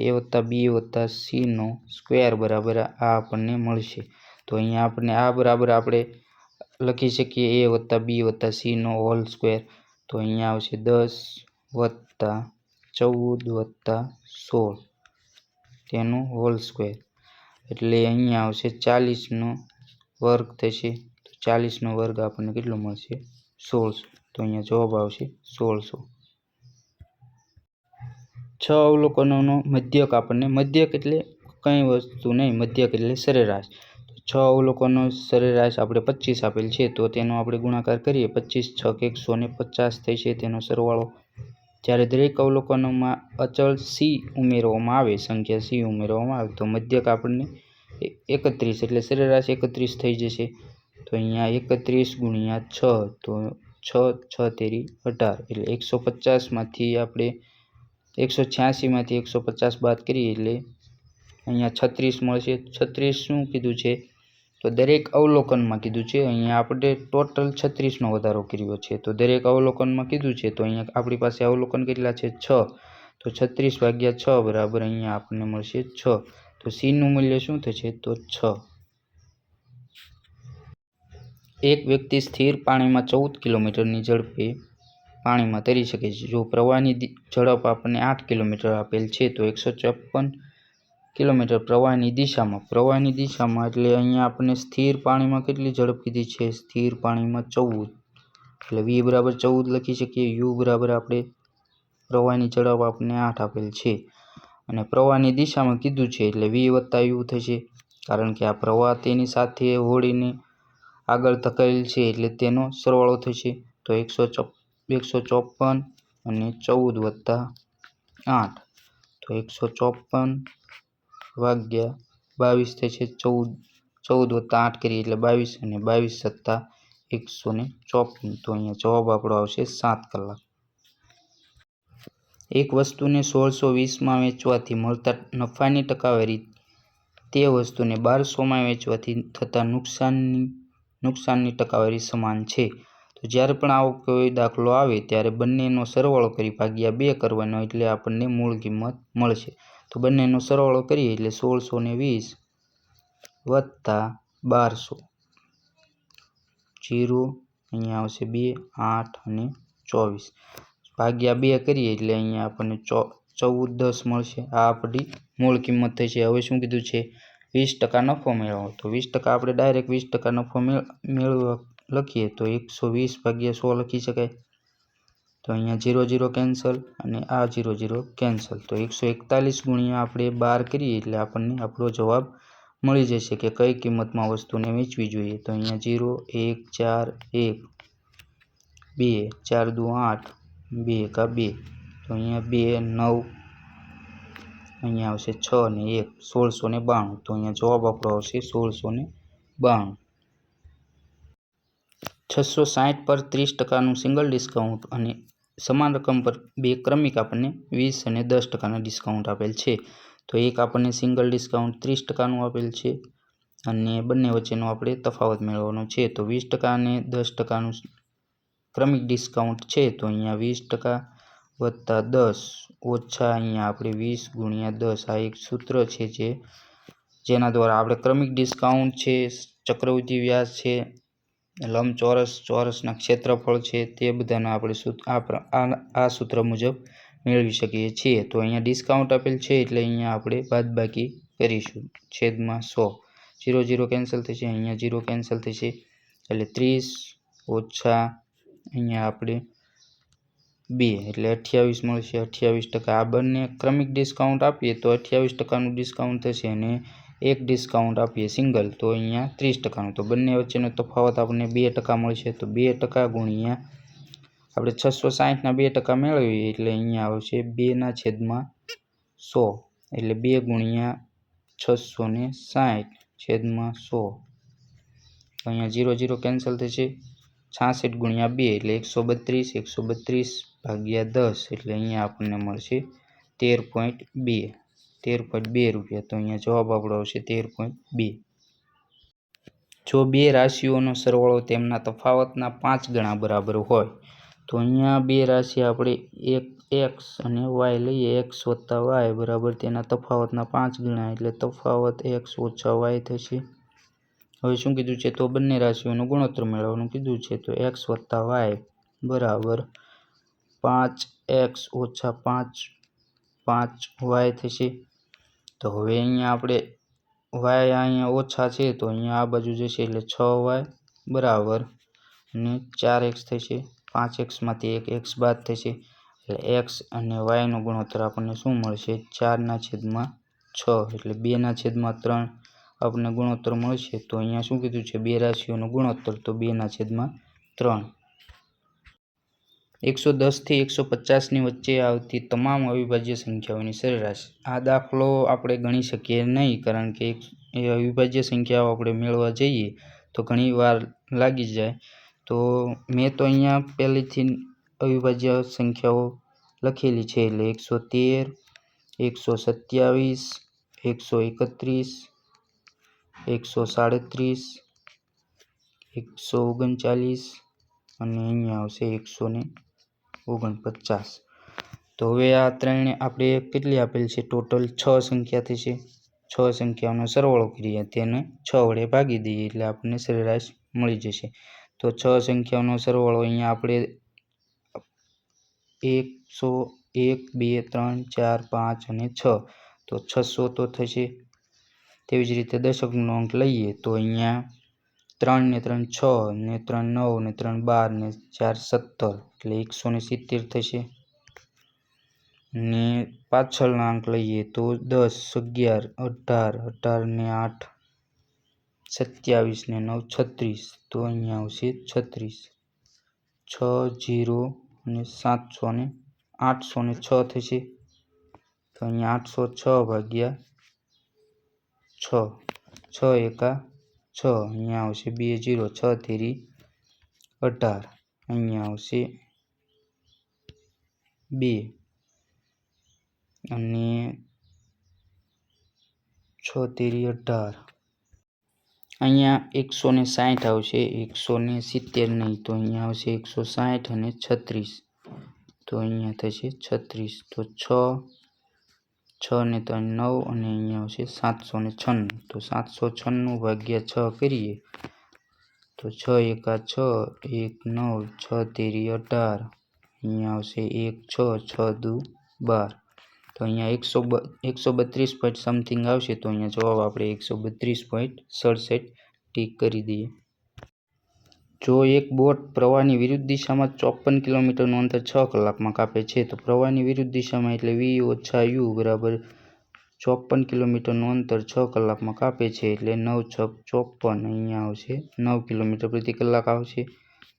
A વત્તા B વત્તા C નો સ્ક્વેર બરાબર આ આપણને મળશે. તો અહીંયા આપણને આ બરાબર આપણે લખી શકીએ A વત્તા B વત્તા C નો હોલ સ્ક્વેર. તો અહીંયા આવશે 10 વત્તા 14 વત્તા 16 તેનો હોલ સ્ક્વેર એટલે અહીંયા આવશે 40નો વર્ગ થશે. તો 40નો વર્ગ આપણને કેટલો મળશે? 1600. તો અહીંયા જવાબ આવશે 1600. 6 અવલોકનોનો મધ્યક આપણને, મધ્યક એટલે કંઈ વસ્તુ નહીં, મધ્યક એટલે સરેરાશ. તો 6 અવલોકનો સરેરાશ આપણે 25 આપેલ છે તો તેનો આપણે ગુણાકાર કરીએ. 25 6 150 થશે તેનો સરવાળો. જ્યારે દરેક અવલોકનોમાં અચળ C ઉમેરવામાં આવે, સંખ્યા C ઉમેરવામાં આવે તો મધ્યક આપણને 31 એટલે સરેરાશ 31 થઈ જશે. તો અહીંયા 31 ગુણ્યા 6 તો 6 6 તેરી 18 એટલે 150 માંથી આપણે 186 માંથી 150 બાદ કરીએ એટલે અહીંયા 36 મળશે. 36 શું કીધું છે? તો દરેક અવલોકનમાં કીધું છે. અહીંયા આપણે ટોટલ 36નો વધારો કર્યો છે. તો દરેક અવલોકનમાં કીધું છે તો અહીંયા આપણી પાસે અવલોકન કેટલા છે? 6. તો 36 ભાગ્યા 6 બરાબર અહીંયા આપણને મળશે 6. તો C નું મૂલ્ય શું થશે? તો 6. એક વ્યક્તિ સ્થિર પાણીમાં 14 કિલોમીટરની ઝડપે પાણીમાં તરી શકે છે. જો પ્રવાહની ઝડપ આપણને 8 કિલોમીટર આપેલ છે તો 154 કિલોમીટર પ્રવાહની દિશામાં એટલે અહીંયા આપણને સ્થિર પાણીમાં કેટલી ઝડપ કીધી છે? સ્થિર પાણીમાં 14 એટલે V બરાબર 14 લખી શકીએ. U બરાબર આપણે પ્રવાહની ઝડપ આપણને 8 આપેલ છે અને પ્રવાહની દિશામાં કીધું છે એટલે V વત્તા U થશે કારણ કે આ પ્રવાહ તેની સાથે હોડીને આગળ ધકેલ છે એટલે તેનો સરવાળો થશે. તો 154 અને 14 વત્તા 8 તો 154 ભાગ્યા 22 થશે. 14 વત્તા 8 કરીએ એટલે 22 અને 22 સત્તા 154. તો અહીંયા જવાબ આપણો આવશે 7 કલાક. એક વસ્તુને 1620માં વેચવાથી મળતા નફાની ટકાવારી તે વસ્તુને 1200માં વેચવાથી થતા નુકસાનની ટકાવારી સમાન છે. તો જ્યારે પણ આવો કોઈ દાખલો આવે ત્યારે બંનેનો સરવાળો કરી ભાગ્યા 2 કરવાનો એટલે આપણને મૂળ કિંમત મળશે. તો બંનેનો સરવાળો કરીએ એટલે 1620 વત્તા 1200 0 અહીંયા આવશે 2 8 અને 24 ભાગ્યા 2 કરીએ એટલે અહીંયા આપણને 14 10 મળશે। આ આપણી મૂળ કિંમત થઈ છે। હવે શું કીધું છે 20% નફો મેળવો તો 20% આપણે ડાયરેક્ટ 20% નફો મેળવવા લખીએ તો 120 ભાગ્યા 100 લખી શકાય। તો અહીંયા 0 0 કેન્સલ અને આ 0 0 કેન્સલ તો 141 ગુણ્યા આપણે 12 કરીએ એટલે આપણને આપણો જવાબ મળી જશે કે કઈ કિંમતમાં વસ્તુને વેચવી જોઈએ। તો અહીંયા 0 1 4 1 2 4 2 8 2 1 2 તો અહીંયા 2 9 અહીંયા આવશે 6 અને 1 1692 તો અહીંયા જવાબ આપણો આવશે 1692। 660 પર 30%નું સિંગલ ડિસ્કાઉન્ટ અને સમાન રકમ પર બે ક્રમિક આપણને 20 અને 10%ના ડિસ્કાઉન્ટ આપેલ છે। તો એક આપણને સિંગલ ડિસ્કાઉન્ટ 30%નું આપેલ છે અને બંને વચ્ચેનો આપણે તફાવત મેળવવાનો છે। તો 20% અને 10%નું ક્રમિક ડિસ્કાઉન્ટ છે તો અહીંયા 20% વત્તા 10 ઓછા અહીંયા આપણે 20 ગુણ્યા 10 આ એક સૂત્ર છે જેના દ્વારા આપણે ક્રમિક ડિસ્કાઉન્ટ છે, ચક્રવૃદ્ધિ વ્યાજ છે, લંબચોરસ ચોરસના ક્ષેત્રફળ છે તે બધાના આપણે આ સૂત્ર મુજબ મેળવી શકીએ છીએ। તો અહીંયા ડિસ્કાઉન્ટ આપેલ છે એટલે અહીંયા આપણે બાદબાકી કરીશું છેદમાં 100 0 0 કેન્સલ થશે અહીંયા 0 કેન્સલ થશે એટલે 30 ઓછા અહીંયા આપણે 2 એટલે 28 મળશે 28%। આ બંને ક્રમિક ડિસ્કાઉન્ટ આપીએ તો 28%નું ડિસ્કાઉન્ટ થશે અને એક ડિસ્કાઉન્ટ આપીએ સિંગલ તો અહીંયા 30%નું તો બંને વચ્ચેનો તફાવત આપણને 2% મળશે। તો 2% ગુણ્યા આપણે 660ના 2% મેળવીએ એટલે અહીંયા આવશે 2/100 એટલે 2 ગુણ્યા 660 છેદમાં 100 અહીંયા 0 0 કેન્સલ થશે 66 ગુણ્યા 2 એટલે 132 132 ભાગ્યા 10 એટલે અહીંયા આપણને મળશે 13.2 રૂપિયા। તો અહીંયા જવાબ આપણો આવશે 13.2। જો બે રાશિઓનો સરવાળો તેમના તફાવતના 5 ગણા બરાબર હોય તો અહીંયા બે રાશિ આપણે એક x અને y લઈએ x વત્તા y બરાબર તેના તફાવતના 5 ગણા એટલે તફાવત x ઓછા y થશે। હવે શું કીધું છે તો બંને રાશિઓનું ગુણોત્તર મેળવવાનું કીધું છે તો x વત્તા y બરાબર 5x ઓછા 5y થશે। તો હવે અહીંયા આપણે y અહીંયા ઓછા છે તો અહીંયા આ બાજુ જશે એટલે 6y બરાબર અને 4x થશે 5x માંથી એક x બાદ થશે એટલે x અને y નો ગુણોત્તર આપણને શું મળશે 4/6 એટલે 2/3 આપણને ગુણોત્તર મળશે। તો અહીંયા શું કીધું છે બે રાશિઓનો ગુણોત્તર તો 2/3। 110 થી 150 ની વચ્ચે આવતી તમામ અવિભાજ્ય સંખ્યાઓની સરેરાશ। આ દાખલો આપણે ગણી શકીએ નહીં કારણ કે એ અવિભાજ્ય સંખ્યાઓ આપણે મેળવવા જઈએ તો ઘણી વાર લાગી જાય। તો મેં તો અહીંયા પહેલેથી અવિભાજ્ય સંખ્યાઓ લખેલી છે એટલે 113 127 131 137 139 અને અહીંયા આવશે 149। તો હવે આ ત્રણે આપણે કેટલી આપેલ છે ટોટલ 6 સંખ્યા થશે 6 સંખ્યાઓનો સરવાળો કરીએ તેને 6 વડે ભાગી દઈએ એટલે આપણને સરેરાશ મળી જશે। તો 6 સંખ્યાઓનો સરવાળો અહીંયા આપણે 100 1 2 3 4 5 અને 6 તો 600 તો થશે। તેવી જ રીતે દશકનો અંક લઈએ તો અહીંયા 3 ને 3 6 ને 3 9 ને 3 12 ને 4 17 એટલે 170 થશે। ને પાછળના અંક લઈએ તો 10 11 18 18 ને 8 27 ને 9 36 તો અહીંયા આવશે 36 6 0 અને 700 ને 806 થશે। તો અહીંયા 806 ભાગ્યા 6 6 એકા 6 અહીંયા આવશે 2 0 6 તેરી 18 અહીંયા આવશે 2 અને 6 તેરી 18 અહીંયા 160 આવશે 170 નહીં તો અહીંયા આવશે 160 અને 36 તો અહીંયા થશે 36 તો 6 ને 3 9 અને અહીંયા આવશે 796 તો 796 ભાગ્યા 6 કરીએ તો 6 એકા 6, 1 9, 6 તેરી 18, અહીંયા આવશે 1 6, 6 દુ 12. તો અહીંયા 132 પોઈન્ટ સમથિંગ આવશે. તો અહીંયા જવાબ આપણે 132.67 ટીક કરી દઈએ. જો એક બોટ પ્રવાહની વિરુદ્ધ દિશામાં 54 કિલોમીટરનું અંતર 6 કલાકમાં કાપે છે, તો પ્રવાહની વિરુદ્ધ દિશામાં એટલે v - u બરાબર 54 કિલોમીટરનું અંતર 6 કલાકમાં કાપે છે એટલે 9 6 54, અહીંયા આવશે 9 કિલોમીટર પ્રતિ કલાક આવશે.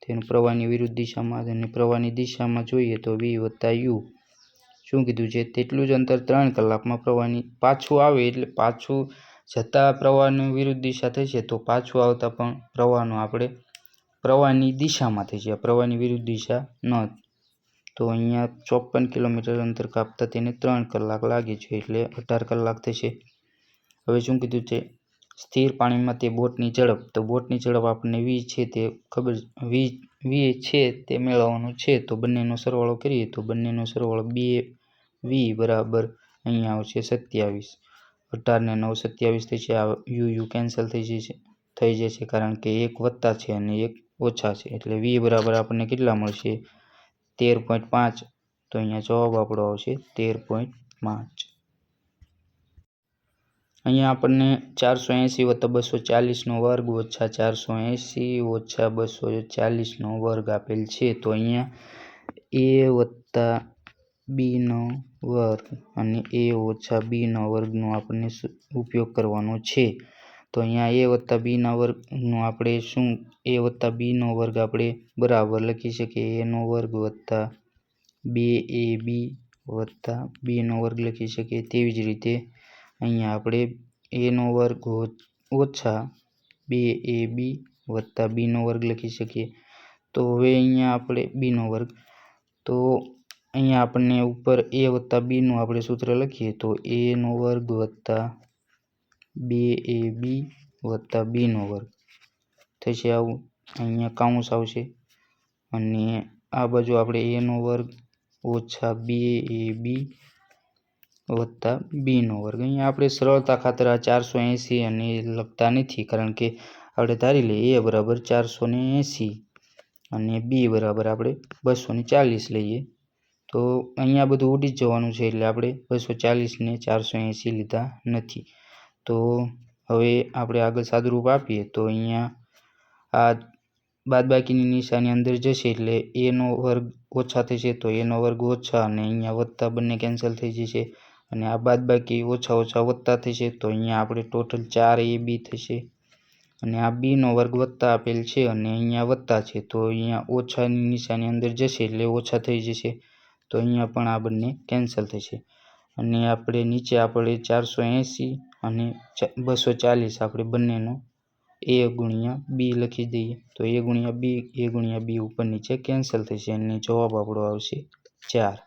તેનું પ્રવાહની વિરુદ્ધ દિશામાં અને પ્રવાહની દિશામાં જોઈએ તો v - u શું કીધું છે, તેટલું જ અંતર 3 કલાકમાં પ્રવાહની પાછું આવે એટલે પાછું જતાં પ્રવાહની વિરુદ્ધ દિશા થશે, તો પાછું આવતા પણ પ્રવાહનું આપણે પ્રવાહની દિશામાં થશે, પ્રવાહની વિરુદ્ધ દિશા ન. તો અહીંયા 54 કિલોમીટર અંતર કાપતા તેને 3 કલાક લાગે છે એટલે 18 કલાક થશે. હવે શું કીધું છે, સ્થિર પાણીમાં તે બોટની ઝડપ. તો બોટની ઝડપ આપણને v છે તે ખબર, v છે તે મેળવવાનું છે. તો બંનેનો સરવાળો કરીએ તો બંનેનો સરવાળો 2v બરાબર અહીંયા આવશે 27. 18 ને 9 27 થશે. આ u કેન્સલ થઈ જશે કારણ કે એક વત્તા છે અને એક ઓછા છે એટલે v બરાબર આપણને કેટલા મળશે, 13.5. તો અહીંયા જવાબ આપણો આવશે 13.5. અહીંયા આપણને 480 + 240 નો વર્ગ ઓછા 480 - 240 નો વર્ગ આપેલ છે. તો અહીંયા a + b નો વર્ગ અને a - b નો વર્ગનો આપણને ઉપયોગ કરવાનો છે. તો અહીંયા a + b ના વર્ગનો આપણે શું, a + b નો વર્ગ આપણે બરાબર લખી શકીએ, a નો વર્ગ વત્તા 2ab વત્તા b નો વર્ગ લખી શકીએ. તેવી જ રીતે અહીંયા આપણે a નો વર્ગ ઓછા 2ab વત્તા b નો વર્ગ લખી શકીએ. તો હવે અહીંયા આપણે b નો વર્ગ, તો અહીંયા આપણને ઉપર a + b નું આપણે સૂત્ર લખીએ તો a નો વર્ગ વત્તા 2ab વત્તા b નો વર્ગ થશે. આવું અહીંયા કાઉન્સ આવશે અને આ બાજુ આપણે a નો વર્ગ ઓછા 2ab વત્તા b નો વર્ગ. અહીંયા આપણે સરળતા ખાતર આ 480 અને લખતા નથી કારણ કે આપણે ધારી લઈએ a બરાબર 480 અને b બરાબર આપણે 240 લઈએ. તો અહીંયા બધું ઉડી જ જવાનું છે એટલે આપણે 240 ને 480 લીધા નથી. તો હવે આપણે આગળ સાદુરૂપ આપીએ તો અહીંયા આ બાદબાકીની નિશાની અંદર જશે એટલે a નો વર્ગ ઓછા થશે તો a નો વર્ગ ઓછા અને અહીંયા વત્તા બંને કેન્સલ થઈ જશે અને આ બાદબાકી ઓછા ઓછા વત્તા થશે તો અહીંયા આપણે ટોટલ 4ab થશે અને આ b નો વર્ગ વત્તા આપેલ છે અને અહીંયા વત્તા છે તો અહીંયા ઓછાની નિશાની અંદર જશે એટલે ઓછા થઈ જશે તો અહીંયા પણ આ બંને કેન્સલ થશે અને આપણે નીચે આપણે 480 અને 240 આપણે બંનેનો a * b લખી દઈએ તો a * b ઉપર નીચે કેન્સલ થશે અને જવાબ આપણો આવશે 4.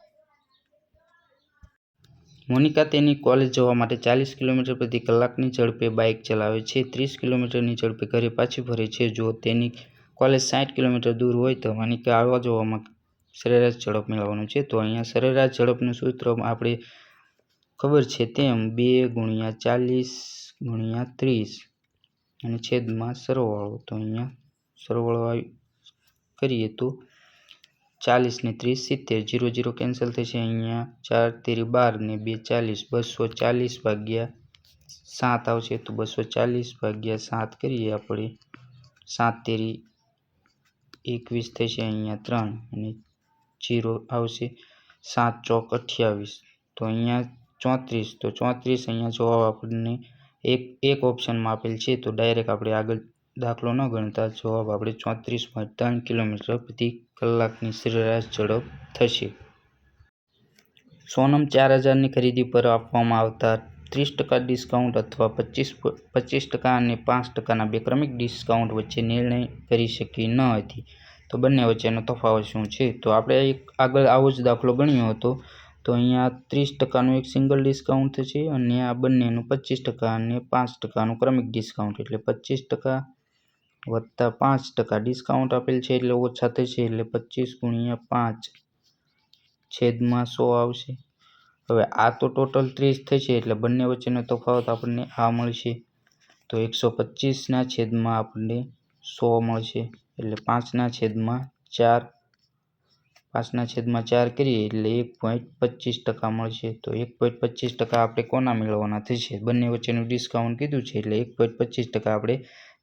મોનિકા તેની કોલેજ જવા માટે 40 કિલોમીટર પ્રતિ કલાકની ઝડપે બાઇક ચલાવે છે, 30 કિલોમીટરની ઝડપે ઘરે પાછી ફરે છે. જો તેની કોલેજ 60 કિલોમીટર દૂર હોય તો મોનિકા આવવા જવામાં સરેરાશ ઝડપ મેળવવાનું છે. તો અહીંયા સરેરાશ ઝડપનું સૂત્ર આપણે ખબર છે તેમ 2 × 40 × 30 અને છેદમાં સરવાળો. તો અહીંયા સરવાળો કરીએ તો 40 ને 30 70, 0 0 કેન્સલ થશે. અહીંયા 4 તેરી 12 ને 2 40, 240 ભાગ્યા 7 આવશે તો 240 ભાગ્યા 7 કરીએ આપણે 7 તેરી 21 થશે. અહીંયા 3 અને 0 આવશે, 7 ચોક 28 તો અહીંયા 34. તો 34 અહીંયા જવાબ આપણને એક ઓપ્શનમાં આપેલ છે તો ડાયરેક્ટ આપણે આગળ દાખલો ન ગણતા જવાબ આપણે 34.3 કિલોમીટર પ્રતિ કલાકની સરેરાશ ઝડપ થશે. સોનમ 4000ની ખરીદી પર આપવામાં આવતા 30% ડિસ્કાઉન્ટ અથવા 25% અને 5%ના બે ક્રમિક ડિસ્કાઉન્ટ વચ્ચે નિર્ણય કરી શકી ન હતી. તો બંને વચ્ચેનો તફાવત શું છે? તો આપણે આગળ આવો જ દાખલો ગણ્યો હતો. તો અહીંયા 30%નું એક સિંગલ ડિસ્કાઉન્ટ છે અને આ બંનેનું 25% અને 5%નું ક્રમિક ડિસ્કાઉન્ટ એટલે 25% વત્તા 5% ડિસ્કાઉન્ટ આપેલ છે એટલે ઓછા થશે એટલે 25 × 5 છેદમાં 100 આવશે. હવે આ તો ટોટલ 30 થશે એટલે બંને વચ્ચેનો તફાવત આપણને આ મળશે તો 125 ના છેદમાં આપણને 100 મળશે એટલે 5/4 5/4 કરીએ એટલે 1.25% મળશે। તો 1.25% આપણે કોના મેળવવાના થશે? બંને વચ્ચેનું ડિસ્કાઉન્ટ કીધું છે એટલે 1.25% આપણે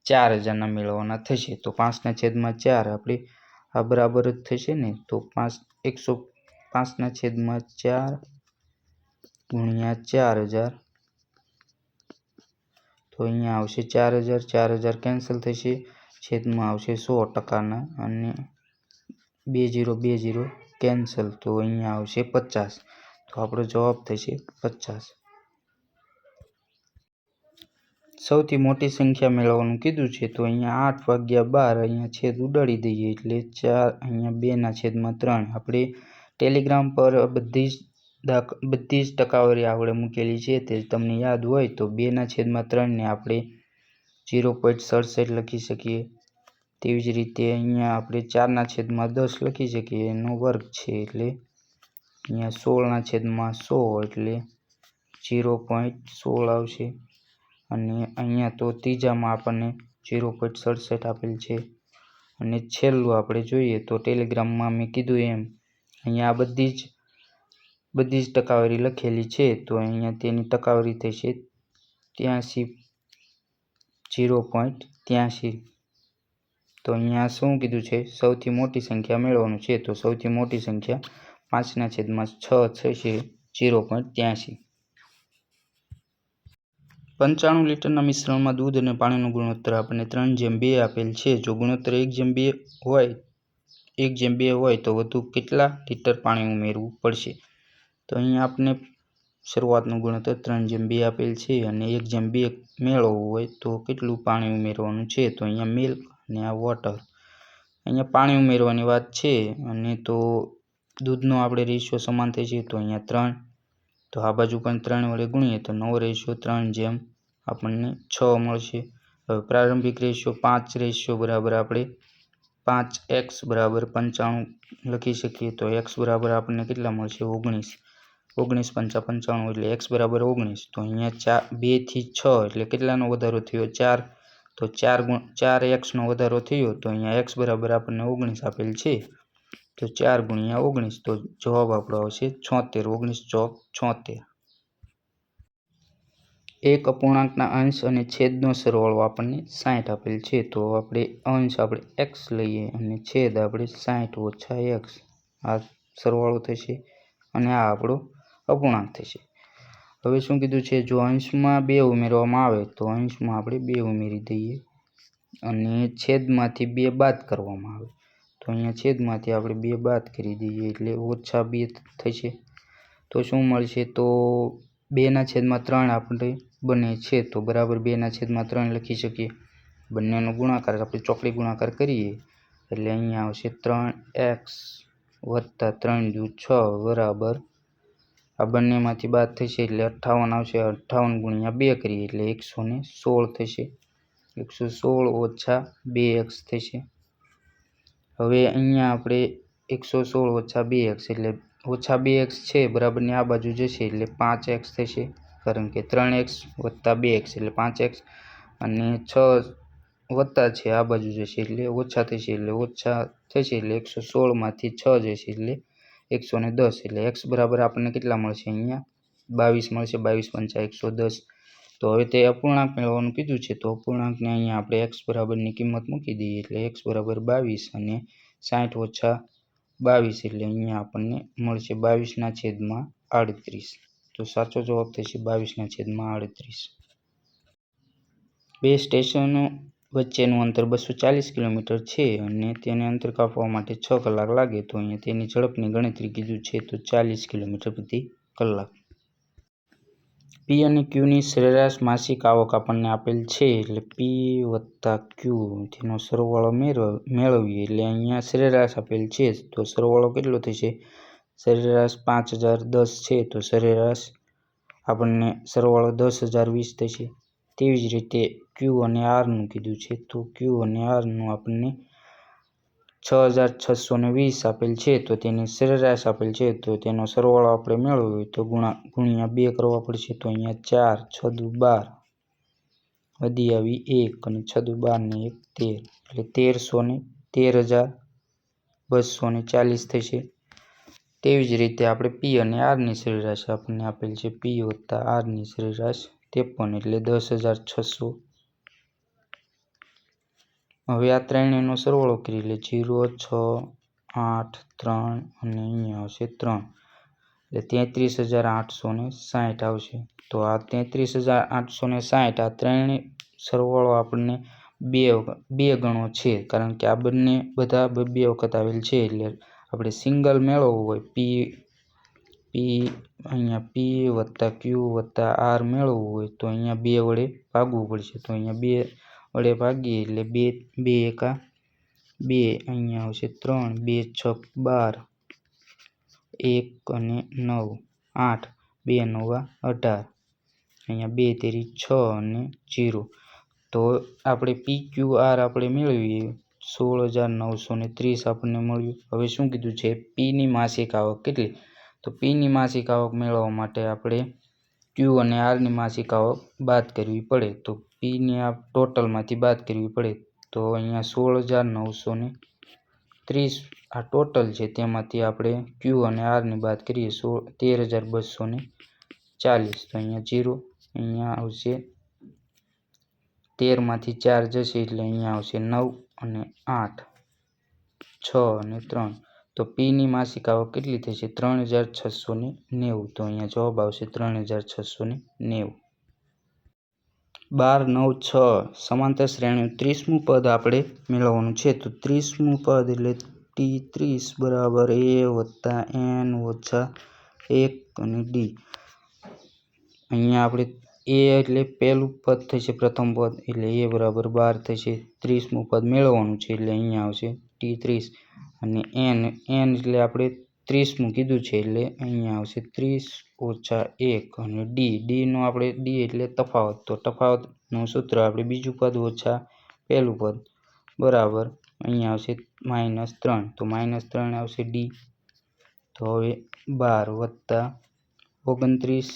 4000ના મેળવવાના થશે। તો 5/4 આપણે આ બરાબર જ થશે ને? તો 5/4 ગુણ્યા 4000 તો અહીંયા આવશે 4000 4000 કેન્સલ થશે, છેદમાં આવશે 100%ના અને 20 કેન્સલ તો અહીંયા આવશે 50 તો આપણો જવાબ થશે 50। સૌથી મોટી સંખ્યા મેળવવાનું કીધું છે તો અહીંયા 8/12 અહીંયા છેદ ઉડાડી દઈએ એટલે 4 અહીંયા 2/3 આપણે ટેલિગ્રામ પર બધી જ ટકાવારી આપણે મૂકેલી છે તે તમને યાદ હોય તો 2/3 ને આપણે 0.67 લખી શકીએ। તેવી જ રીતે અહીંયા આપણે 4/10 લખી શકીએ, એનો વર્ગ છે એટલે અહીંયા 16/100 એટલે 0.16 આવશે અને અહીંયા તો ત્રીજામાં આપણને 0.67 આપેલ છે। અને છેલ્લું આપણે જોઈએ તો ટેલિગ્રામમાં મેં કીધું એમ અહીંયા બધી જ ટકાવારી લખેલી છે તો અહીંયા તેની ટકાવારી થશે 0.83। તો અહીંયા શું કીધું છે? સૌથી મોટી સંખ્યા મેળવવાનું છે તો સૌથી મોટી સંખ્યા 5/6 થશે 0.83। 95 લીટરના મિશ્રણમાં દૂધ અને પાણીનો ગુણોત્તર આપણને 3:2 આપેલ છે। જો ગુણોત્તર 1:2 હોય તો વધુ કેટલા લીટર પાણી ઉમેરવું પડશે? તો અહીંયા આપણે શરૂઆતનું ગુણોત્તર 3:2 આપેલ છે અને 1:2 મેળવવું હોય તો કેટલું પાણી ઉમેરવાનું છે? તો અહીંયા મિલ્ક અને આ વોટર, અહીંયા પાણી ઉમેરવાની વાત છે અને તો દૂધનો આપણે રેશિયો સમાન થશે તો અહીંયા 3 તો આ બાજુ પણ 3 વડે ગુણીએ તો નવો રેશિયો 3 આપણને 6 મળશે। હવે પ્રારંભિક રેશિયો 5 બરાબર આપણે 5x બરાબર 95 લખી શકીએ તો x બરાબર આપણને કેટલા મળશે? 19 19 × 5 = 95 એટલે x બરાબર 19 તો અહીંયા 2 થી 6 એટલે કેટલાનો વધારો થયો? 4 તો 4x નો વધારો થયો તો અહીંયા x બરાબર આપણને 19 આપેલ છે તો 4 × 19 તો જવાબ આપણો આવશે 76 19 ચોક 76। એક અપૂર્ણાંકના અંશ અને છેદનો સરવાળો આપણને 60 આપેલ છે તો આપણે અંશ આપણે x લઈએ અને છેદ આપણે 60 - x આ સરવાળો થશે અને આ આપણો અપૂર્ણાંક થશે। હવે શું કીધું છે? જો અંશમાં 2 ઉમેરવામાં આવે તો અંશમાં આપણે 2 ઉમેરી દઈએ અને છેદમાંથી 2 બાદ કરવામાં આવે તો અહીંયા છેદમાંથી આપણે 2 બાદ કરી દઈએ એટલે -2 થશે તો શું મળશે? તો 2/3 આપણે બને છે તો બરાબર 2/3 લખી શકીએ। બંનેનો ગુણાકાર આપણે ચોકડી ગુણાકાર કરીએ એટલે અહીંયા આવશે 3x + 3 × 6 બરાબર આ બંનેમાંથી બાદ થશે એટલે 58 આવશે। 58 × 2 કરીએ એટલે 116 થશે, 116 - 2x થશે। હવે અહીંયા આપણે 116 - 2x એટલે -2x છે બરાબરની આ બાજુ જશે એટલે 5x થશે કારણ કે 3x + 2x એટલે 5x અને 6 વત્તા છે આ બાજુ જશે એટલે ઓછા થશે એટલે ઓછા થશે એટલે 116 માંથી 6 જશે એટલે 110 એટલે x બરાબર આપણને કેટલા મળશે? અહીંયા 22 મળશે। 22 × 5 = 110 તો હવે તે અપૂર્ણાંક મેળવવાનું કીધું છે તો અપૂર્ણાંકને અહીંયા આપણે x બરાબરની કિંમત મૂકી દઈએ એટલે x બરાબર 22 અને 60 - 22 એટલે અહીંયા આપણને મળશે 22/38 તો સાચો જવાબ થશે 22/38। બે સ્ટેશનો વચ્ચેનું અંતર 240 કિલોમીટર છે અને તેને અંતર કાપવા માટે 6 કલાક લાગે તો અહીંયા તેની ઝડપની ગણતરી કીધું છે તો 40 કિલોમીટર/કલાક। P અને Q ની સરેરાશ માસિક આવક આપણને આપેલ છે એટલે P + Q તેનો સરવાળો મેળવીએ એટલે અહીંયા સરેરાશ આપેલ છે તો સરવાળો કેટલો થશે? સરેરાશ 5010 છે તો સરેરાશ આપણને સરવાળો 10,020 થશે। તેવી જ રીતે Q અને R નું કીધું છે તો Q અને R નું આપણને 6620 આપેલ છે તો તેની સરેરાશ આપેલ છે તો તેનો સરવાળો આપણે મેળવવો હોય તો ગુણ્યા 2 કરવા પડશે તો અહીંયા 4 × 6 = 12 વધી આવી 1 અને 6 દુ 12 ને 1 13 એટલે 13,240 થશે। તેવી જ રીતે આપણે પી અને આરની સરેરાશ આપણને આપેલ છે પી વત્તા આરની સરેરાશ 53 એટલે 10,600। હવે આ ત્રણેયનો સરવાળો કરી લે 0, 6, 8, 3 અને અહીંયા આવશે 3 એટલે 33,860 આવશે। તો આ 33,860 આ ત્રણેય સરવાળો આપણને બે ગણો છે, કારણ કે આ બંને બધા બે વખત આવેલ છે। એટલે આપણે સિંગલ મેળવવું હોય અહીંયા પી વત્તા ક્યુ વત્તા આર મેળવવું હોય તો અહીંયા 2 વડે ભાગવું પડશે। તો અહીંયા 2 વડે ભાગીએ એટલે 2 એકા 2 અહીંયા આવશે 3 2 6 12 1 અને 9 8 2 9 18 અહીંયા 2 તેરી 6 અને 0। તો આપણે પી ક્યુ આર આપણે મેળવીએ 16,930 આપણને મળ્યું। હવે શું કીધું છે પીની માસિક આવક કેટલી, તો પીની માસિક આવક મેળવવા માટે આપણે ક્યુ અને આરની માસિક આવક બાદ કરવી પડે। તો પીની આ ટોટલમાંથી બાદ કરવી પડે। તો અહીંયા 16,930 આ ટોટલ છે, તેમાંથી આપણે ક્યુ અને આરની બાદ કરીએ 13,240 તો અહીંયા 0 અહીંયા આવશે 13 માંથી 4 જશે એટલે અહીંયા આવશે 9 અને 8 6 અને 3 તો પીની માસિક આવક કેટલી થશે 3,690। તો અહીંયા જવાબ આવશે 3,690। 12, 9, 6 સમાંતર શ્રેણીનું 30મું પદ આપણે મેળવવાનું છે। તો 30મું પદ એટલે T30 બરાબર a વત્તા n ઓછા 1 અને d। અહીંયા આપણે a એટલે પહેલું પદ થશે, પ્રથમ પદ એટલે a બરાબર 12 થશે। 30મું પદ મેળવવાનું છે એટલે અહીંયા આવશે T30 અને n એટલે આપણે 30મું કીધું છે એટલે અહીંયા આવશે 30 ઓછા 1 અને d નો આપણે d એટલે તફાવત, તો તફાવતનું સૂત્ર આપણે બીજું પદ ઓછા પહેલું પદ બરાબર અહીંયા આવશે -3 તો -3 આવશે d। તો હવે 12 વત્તા 29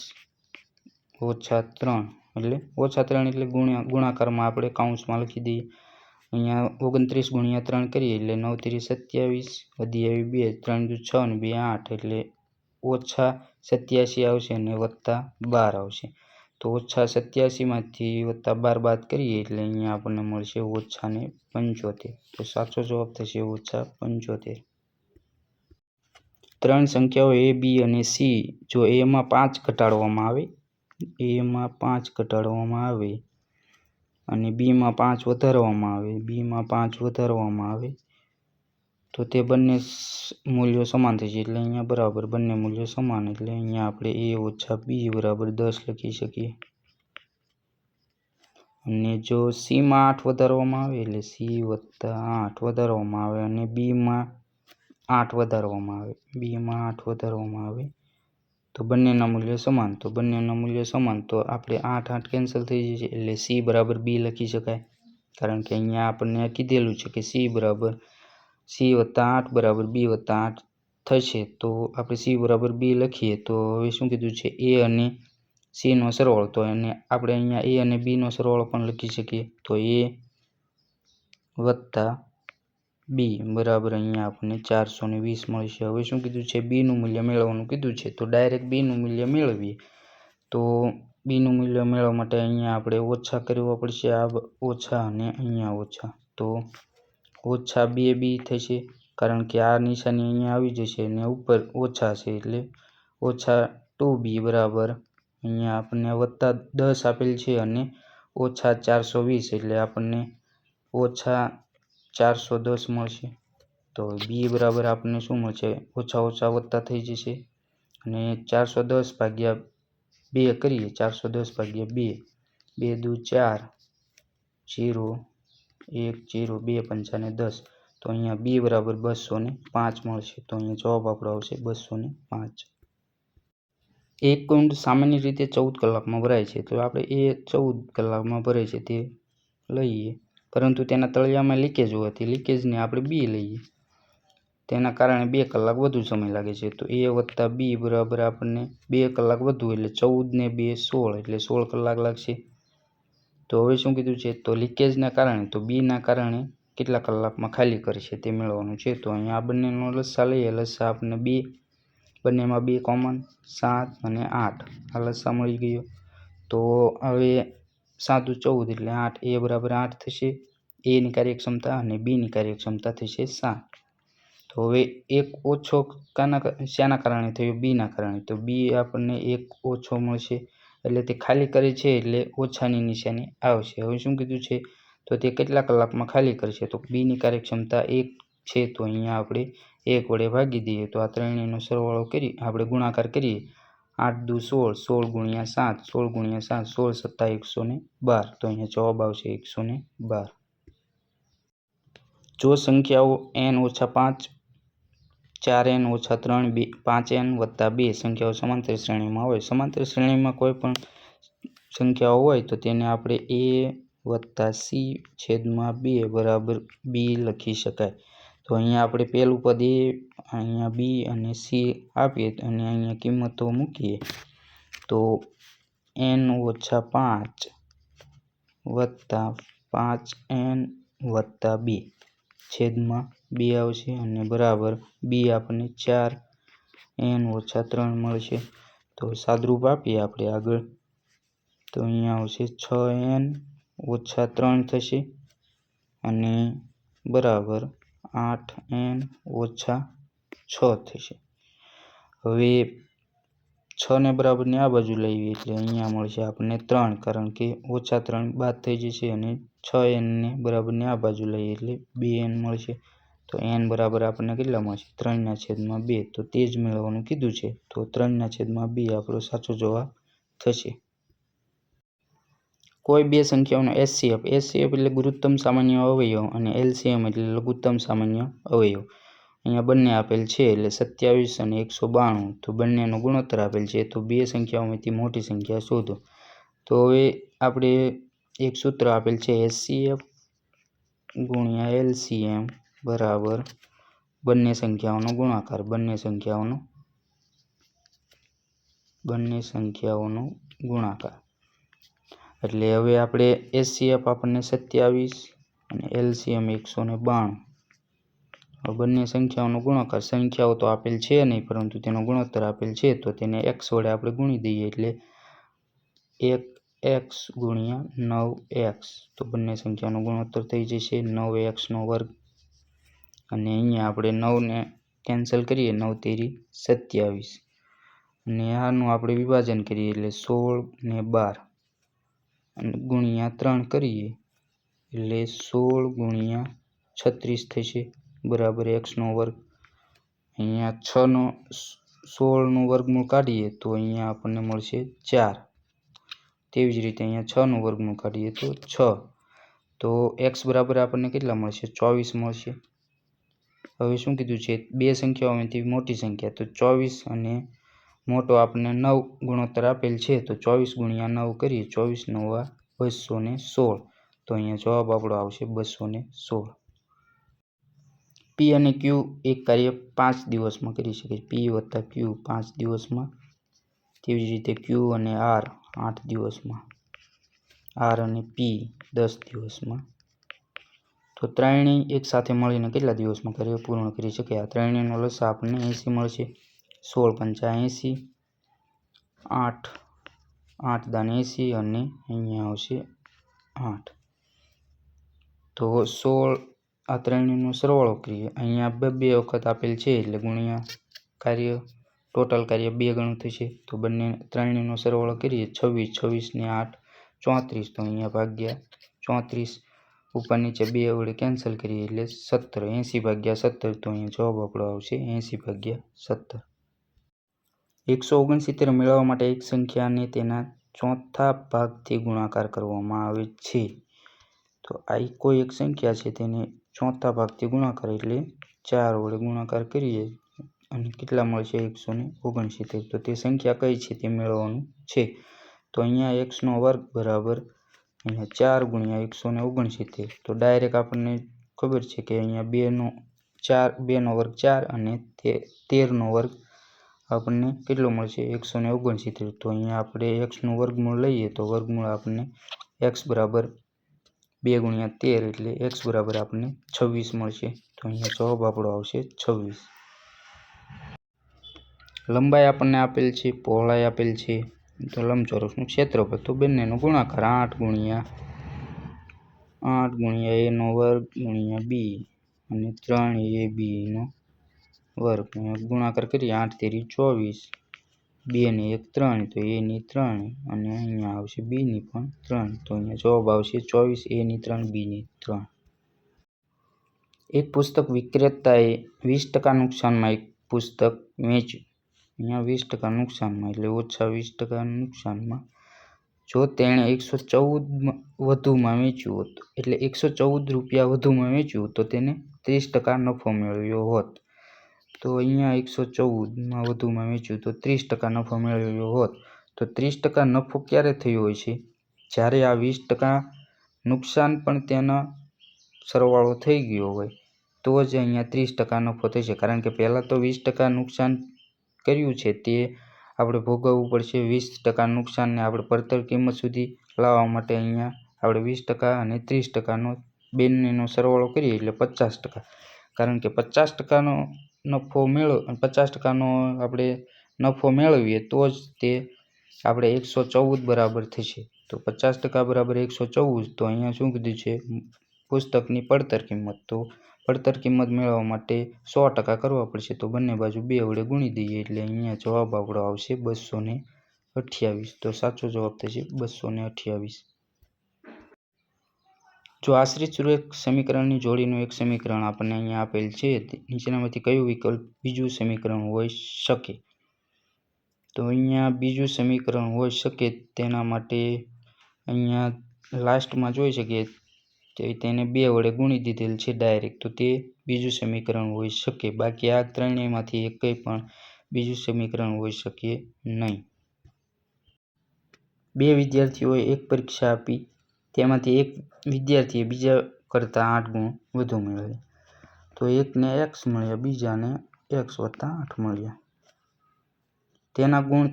ઓછા 3 એટલે -3 એટલે ગુણાકારમાં આપણે કૌંસમાં લખી દઈએ। અહીંયા 29 ગુણ્યા 3 કરીએ એટલે 9 તેરી 27 વધી આવી 2 3 દુ 6 અને 2 8 એટલે ઓછા 87 આવશે અને વત્તા 12 આવશે। તો ઓછા 87 માંથી વત્તા 12 બાદ કરીએ એટલે અહીંયા આપણને મળશે ઓછા ને 75। તો સાચો જવાબ થશે ઓછા 75। ત્રણ સંખ્યાઓ a b અને c જો a માં 5 ઘટાડવામાં આવે અને b માં 5 વધારવામાં આવે તો તે બંને મૂલ્યો સમાન થશે। એટલે અહીંયા બરાબર બંને મૂલ્યો સમાન એટલે અહીંયા આપણે a ઓછા b બરાબર 10 લખી શકીએ। અને જો c માં 8 વધારવામાં આવે એટલે c વત્તા 8 વધારવામાં આવે અને b માં 8 વધારવામાં આવે તો બંનેના મૂલ્યો સમાન, તો આપણે 8 8 કેન્સલ થઈ જશે એટલે c બરાબર b લખી શકાય। કારણ કે અહીંયા આપણને કીધેલું છે કે c વત્તા 8 બરાબર b વત્તા 8 થશે। તો આપણે c બરાબર b લખીએ તો હવે શું કીધું છે a અને c નો સરવાળો, તો એને આપણે અહીંયા a અને b નો સરવાળો પણ લખી શકીએ। તો a વત્તા b બરાબર અહીંયા આપણને 420 મળશે। હવે શું કીધું છે b નું મૂલ્ય મેળવવાનું કીધું છે, તો ડાયરેક્ટ b નું મૂલ્ય મેળવીએ। તો b નું મૂલ્ય મેળવવા માટે અહીંયા આપણે ઓછા કરવા પડશે, આ ઓછા અને અહીંયા ઓછા, તો ઓછા 2b થશે કારણ કે આ નિશાની અહીંયા આવી જશે અને ઉપર ઓછા છે એટલે ઓછા 2b બરાબર અહીંયા આપણને વત્તા 10 આપેલ છે અને ઓછા 420 એટલે આપણને ઓછા 410 મળશે। તો b બરાબર આપણને શું મળશે ઓછા વત્તા થઈ જશે અને 410 ભાગ્યા 2 કરીએ 410 ભાગ્યા 2 2 દુ 4 0 1 0 2 પંચાને 10 તો અહીંયા b બરાબર 205 મળશે। તો અહીંયા જવાબ આપણો આવશે 205। એક કુંડ સામાન્ય રીતે 14 કલાકમાં ભરાય છે, તો આપણે એ 14 કલાકમાં ભરાય છે તે લઈએ, પરંતુ તેના તળિયામાં લીકેજ હોવાથી લીકેજને આપણે બી લઈએ, તેના કારણે 2 કલાક વધુ સમય લાગે છે। તો a વત્તા b બરાબર આપણને 2 કલાક વધુ એટલે 14 ને 2 16 એટલે 16 કલાક લાગશે। તો હવે શું કીધું છે, તો લીકેજના કારણે તો બીના કારણે કેટલા કલાકમાં ખાલી કરશે તે મેળવવાનું છે. તો અહીંયા આ બંનેનો લસ્સા લઈએ. લસ્સા આપણને 2, બંનેમાં 2 કોમન 7 અને 8 આ લસ્સા મળી ગયો. તો હવે 7 × 14 એટલે 8, એ બરાબર 8 થશે. એની કાર્યક્ષમતા અને બીની કાર્યક્ષમતા થશે 7. તો હવે એક ઓછો શાના કારણે થયો? બીના કારણે. તો બી આપણને 1 ઓછો મળશે, એટલે તે ખાલી કરે છે એટલે ઓછાની નિશાની આવશે. હવે શું કીધું છે, તો તે કેટલા કલાકમાં ખાલી કરશે? તો બીની કાર્યક્ષમતા 1 છે, તો અહીંયા આપણે 1 વડે ભાગી દઈએ. તો આ ત્રણેયનો સરવાળો કરી આપણે ગુણાકાર કરીએ. 8 દુ 16, 16 × 7, 16 × 7, 16 × 7 112. તો અહીંયા જવાબ આવશે 112. જો સંખ્યાઓ n-5, 4n-3, 5n + 2 સંખ્યાઓ સમાંતર શ્રેણીમાં હોય. સમાંતર શ્રેણીમાં કોઈ પણ સંખ્યાઓ હોય તો તેને આપણે a + c/2 બરાબર b લખી શકાય. તો અહીંયા આપણે પહેલું પદ a, અહીંયા b અને c આપીએ અને અહીંયા કિંમતો મૂકીએ. તો n-5 + 5n + 2 છેદમાં 2 આવશે અને બરાબર b આપણને 4n-3 મળશે. તો સાદુરૂપ આપીએ આપણે આગળ. તો અહીંયા આવશે 6n-3 થશે અને બરાબર 8n-6 થશે. હવે 6 ને બરાબરની આ બાજુ લાવીએ એટલે અહીંયા મળશે આપણને 3, કારણ કે -3 બાદ થઈ જશે અને 6n ને બરાબરની આ બાજુ લઈએ એટલે 2n મળશે. તો n બરાબર આપણને કેટલા મળશે? 3/2. તો તે જ મેળવવાનું કીધું છે. તો 3/2 આપણો સાચો જવાબ થશે. કોઈ બે સંખ્યાઓનો HCF એટલે ગુરુત્તમ સામાન્ય અવયવ અને LCM એટલે લઘુત્તમ સામાન્ય અવયવ અહીંયા બંને આપેલ છે, એટલે 27 અને 192. તો બંનેનો ગુણોત્તર આપેલ છે. તો બે સંખ્યાઓમાંથી મોટી સંખ્યા શોધો. તો હવે આપણે એક સૂત્ર આપેલ છે, HCF × LCM બરાબર બંને સંખ્યાઓનો ગુણાકાર. બંને સંખ્યાઓનો ગુણાકાર. એટલે હવે આપણે HCF આપણને 27 અને LCM 192. બંને સંખ્યાઓનો ગુણાકાર. સંખ્યાઓ તો આપેલ છે નહીં, પરંતુ તેનો ગુણોત્તર આપેલ છે, તો તેને x વડે આપણે ગુણી દઈએ એટલે 1x × 9x. તો બંને સંખ્યાનો ગુણોત્તર થઈ જશે 9x² અને અહીંયા આપણે 9 ને કેન્સલ કરીએ, 9 તેરી 27 અને આનું આપણે વિભાજન કરીએ એટલે 16 ને 12 અને ગુણ્યા 3 કરીએ એટલે 16 × 36 થશે બરાબર x². અહીંયા 16નું વર્ગમૂળ કાઢીએ તો અહીંયા આપણને મળશે 4. તેવી જ રીતે અહીંયા 6નું વર્ગમૂળ કાઢીએ તો 6. તો x બરાબર આપણને કેટલા મળશે? 24 મળશે. હવે શું કીધું છે? બે સંખ્યાઓમાંથી મોટી સંખ્યા. તો 24 અને મોટો આપણને 9 ગુણોત્તર આપેલ છે, તો 24 × 9 કરીએ 24 × 9 = 216. તો અહીંયા જવાબ આપણો આવશે 216. P અને Q એક કાર્ય 5 દિવસમાં કરી શકે. P + Q 5 દિવસમાં. તેવી જ રીતે Q અને R 8 દિવસમાં. R અને P 10 દિવસમાં. તો ત્રણેય એક સાથે મળીને કેટલા દિવસમાં કાર્ય પૂર્ણ કરી શકે? આ ત્રણેયનો લસાઅ આપણને 80 મળશે. 16 × 5 = 80, 8 × 80 અને અહીંયા આવશે 8. તો 16 આ ત્રણેયનો સરવાળો કરીએ. અહીંયા બે વખત આપેલ છે એટલે ગુણ્યા કાર્ય, ટોટલ કાર્ય 2 ગણું થશે. તો ત્રણેયનો સરવાળો કરીએ 26, 26 ને 8 34. તો અહીંયા ભાગ્યા 34 ઉપર નીચે 2 વડે કેન્સલ કરીએ એટલે 17. 80/17. તો અહીંયા જવાબ આપણો આવશે 80/17. 169 મેળવવા માટે એક સંખ્યાને તેના ચોથા ભાગથી ગુણાકાર કરવામાં આવે છે. તો આ કોઈ એક સંખ્યા છે, તેને ચોથા ભાગથી ગુણાકાર એટલે 4 વડે ગુણાકાર કરીએ અને કેટલા મળશે? 169. તો તે સંખ્યા કઈ છે તે મેળવવાનું છે. તો અહીંયા x² બરાબર અહીંયા 4 × 169. તો ડાયરેક્ટ આપણને ખબર છે કે અહીંયા 2નો વર્ગ 4 અને 13નો વર્ગ આપણને કેટલો મળશે? 169. તો અહીંયા આપણે x નું વર્ગમૂળ લઈએ તો વર્ગમૂળ આપણને x બરાબર 2 × 13 એટલે x બરાબર આપણને 26 મળશે. તો અહીંયા જવાબ આપણો આવશે 26. લંબાઈ આપણને આપેલ છે, પહોળાઈ આપેલ છે, તો લંબચોરસનું ક્ષેત્રફળ તો બંનેનો ગુણાકાર 8 × a² × b અને 3ab² ગુણાકાર કરીએ 8 તેરી 24, 2 ને 1 3, તો a ની 3 અને અહીંયા આવશે b ની પણ 3, તો અહીંયા જવાબ આવશે 24, a ની 3, b ની 3. એક પુસ્તક વિક્રેતાએ 20% નુકસાનમાં એક પુસ્તક વેચ્યું. અહીંયા 20% નુકસાનમાં એટલે ઓછા 20% નુકસાનમાં. જો તેણે 114 વધુમાં વેચ્યું હોત, એટલે 114 રૂપિયા વધુમાં વેચ્યું તો તેને 30% નફો મેળવ્યો હોત. તો અહીંયા 114માં વધુમાં વેચ્યું તો 30% નફો મેળવ્યો હોત. તો 30% નફો ક્યારે થયો હોય છે? જ્યારે આ 20% નુકસાન પણ તેનો સરવાળો થઈ ગયો હોય તો જ અહીંયા 30% નફો થશે. કારણ કે પહેલાં તો 20% નુકસાન કર્યું છે તે આપણે ભોગવવું પડશે. 20% નુકસાનને આપણે પડતર કિંમત સુધી લાવવા માટે અહીંયા આપણે 20% અને 30%નો બંનેનો સરવાળો કરીએ એટલે 50%. કારણ કે 50%નો નફો 50%નો આપણે નફો મેળવીએ તો જ તે આપણે 114 બરાબર થશે. તો 50% બરાબર 114. તો અહીંયા શું કીધું છે? પુસ્તકની પડતર કિંમત. તો પડતર કિંમત મેળવવા માટે 100% કરવા પડશે. તો બંને બાજુ 2 વડે ગુણી દઈએ એટલે અહીંયા જવાબ આપણો આવશે 228. તો સાચો જવાબ થશે 228. જો આશ્રિત ચુંબકીય સમીકરણની જોડીનું એક સમીકરણ આપણને અહીંયા આપેલ છે, નીચેનામાંથી કયું વિકલ્પ બીજું સમીકરણ હોઈ શકે? તો અહીંયા બીજું સમીકરણ હોઈ શકે તેના માટે અહીંયા લાસ્ટમાં જોઈ શકીએ તેને 2 વડે ગુણી દીધેલ છે ડાયરેક્ટ, તો તે બીજું સમીકરણ હોઈ શકે. બાકી આ ત્રણેયમાંથી એકય પણ બીજું સમીકરણ હોઈ શકે નહીં. 2 વિદ્યાર્થીઓએ એક પરીક્ષા આપી, તેમાંથી એક વિદ્યાર્થીએ બીજા કરતાં 8 ગુણ વધુ મેળવ્યા. તો એકને x મળ્યા, બીજાને x + 8 મળ્યા. તેના ગુણ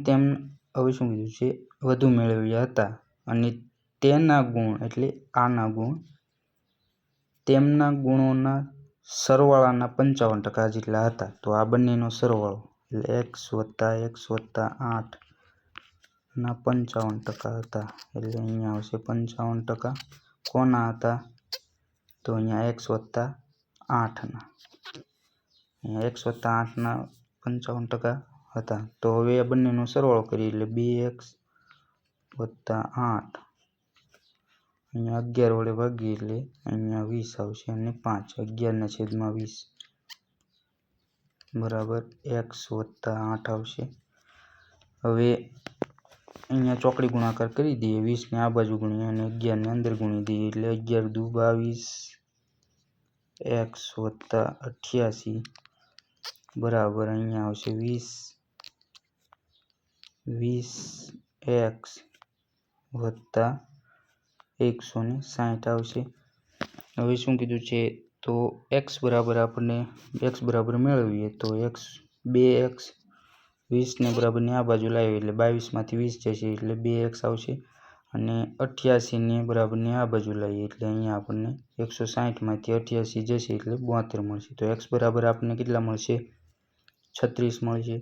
હવે શું કીધું છે? વધુ મેળવ્યા હતા અને તેના ગુણ એટલે આના ગુણ તેમના ગુણોના સરવાળાના 55% જેટલા હતા. તો આ બંનેનો સરવાળો એટલે x + x + 8 ના 55% હતા. એટલે અહીંયા આવશે 55%. કોના હતા? તો અહીંયા x + 8ના. અહીંયા x + 8ના 55% હતા. તો હવે આ બંનેનો સરવાળો કરીએ એટલે 2x + 8. અહીંયા 11 વડે ભાગીએ એટલે અહીંયા 20 આવશે અને 5. 11/20 બરાબર x + 8 આવશે. હવે અહીંયા ચોકડી ગુણાકાર કરી દઈએ. 20ને આ બાજુ ગુણીએ અને 11ને અંદર ગુણી દઈએ એટલે 11 દુ 22 x + 88 બરાબર અહીંયા આવશે 20x + 160 આવશે. હવે શું કીધું છે? તો x બરાબર આપણને x બરાબર મેળવીએ તો 2x 20ને બરાબરની આ બાજુ લાવીએ એટલે 22માંથી 20 જશે એટલે 2x આવશે અને 88ને બરાબરની આ બાજુ લાવીએ એટલે અહીંયા આપણને 160માંથી 88 જશે એટલે 72 મળશે. તો x બરાબર આપણને કેટલા મળશે? 36 મળશે.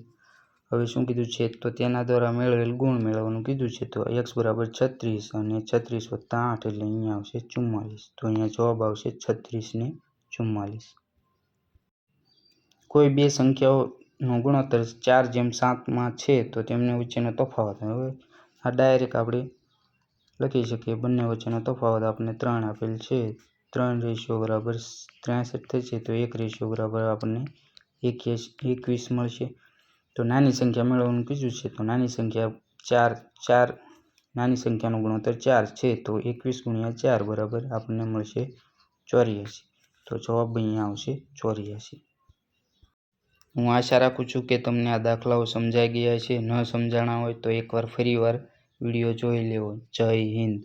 હવે શું કીધું છે? તો તેના દ્વારા મેળવેલ ગુણ મેળવવાનું કીધું છે. તો x બરાબર 36 અને 36 + 8 એટલે અહીંયા આવશે 44. તો અહીંયા જવાબ આવશે 36 ને 44. કોઈ બે સંખ્યાઓનો ગુણોત્તર 4:7માં છે તો તેમની વચ્ચેનો તફાવત. હવે આ ડાયરેક્ટ આપણે લખી શકીએ. બંને વચ્ચેનો તફાવત આપણને 3 આપેલ છે. 3 બરાબર 63 થશે તો 1 બરાબર આપણને 21 મળશે. તો નાની સંખ્યા મેળવવાનું કીધું છે. તો નાની સંખ્યા નાની સંખ્યાનો ગુણોત્તર 4 છે તો 21 × 4 બરાબર આપણને મળશે 84. તો જવાબ અહીંયા આવશે 84. હું આશા રાખું છું કે તમને આ દાખલાઓ સમજાઈ ગયા છે. ન સમજાણા હોય તો એકવાર ફરીવાર વિડીયો જોઈ લેવો. જય હિન્દ.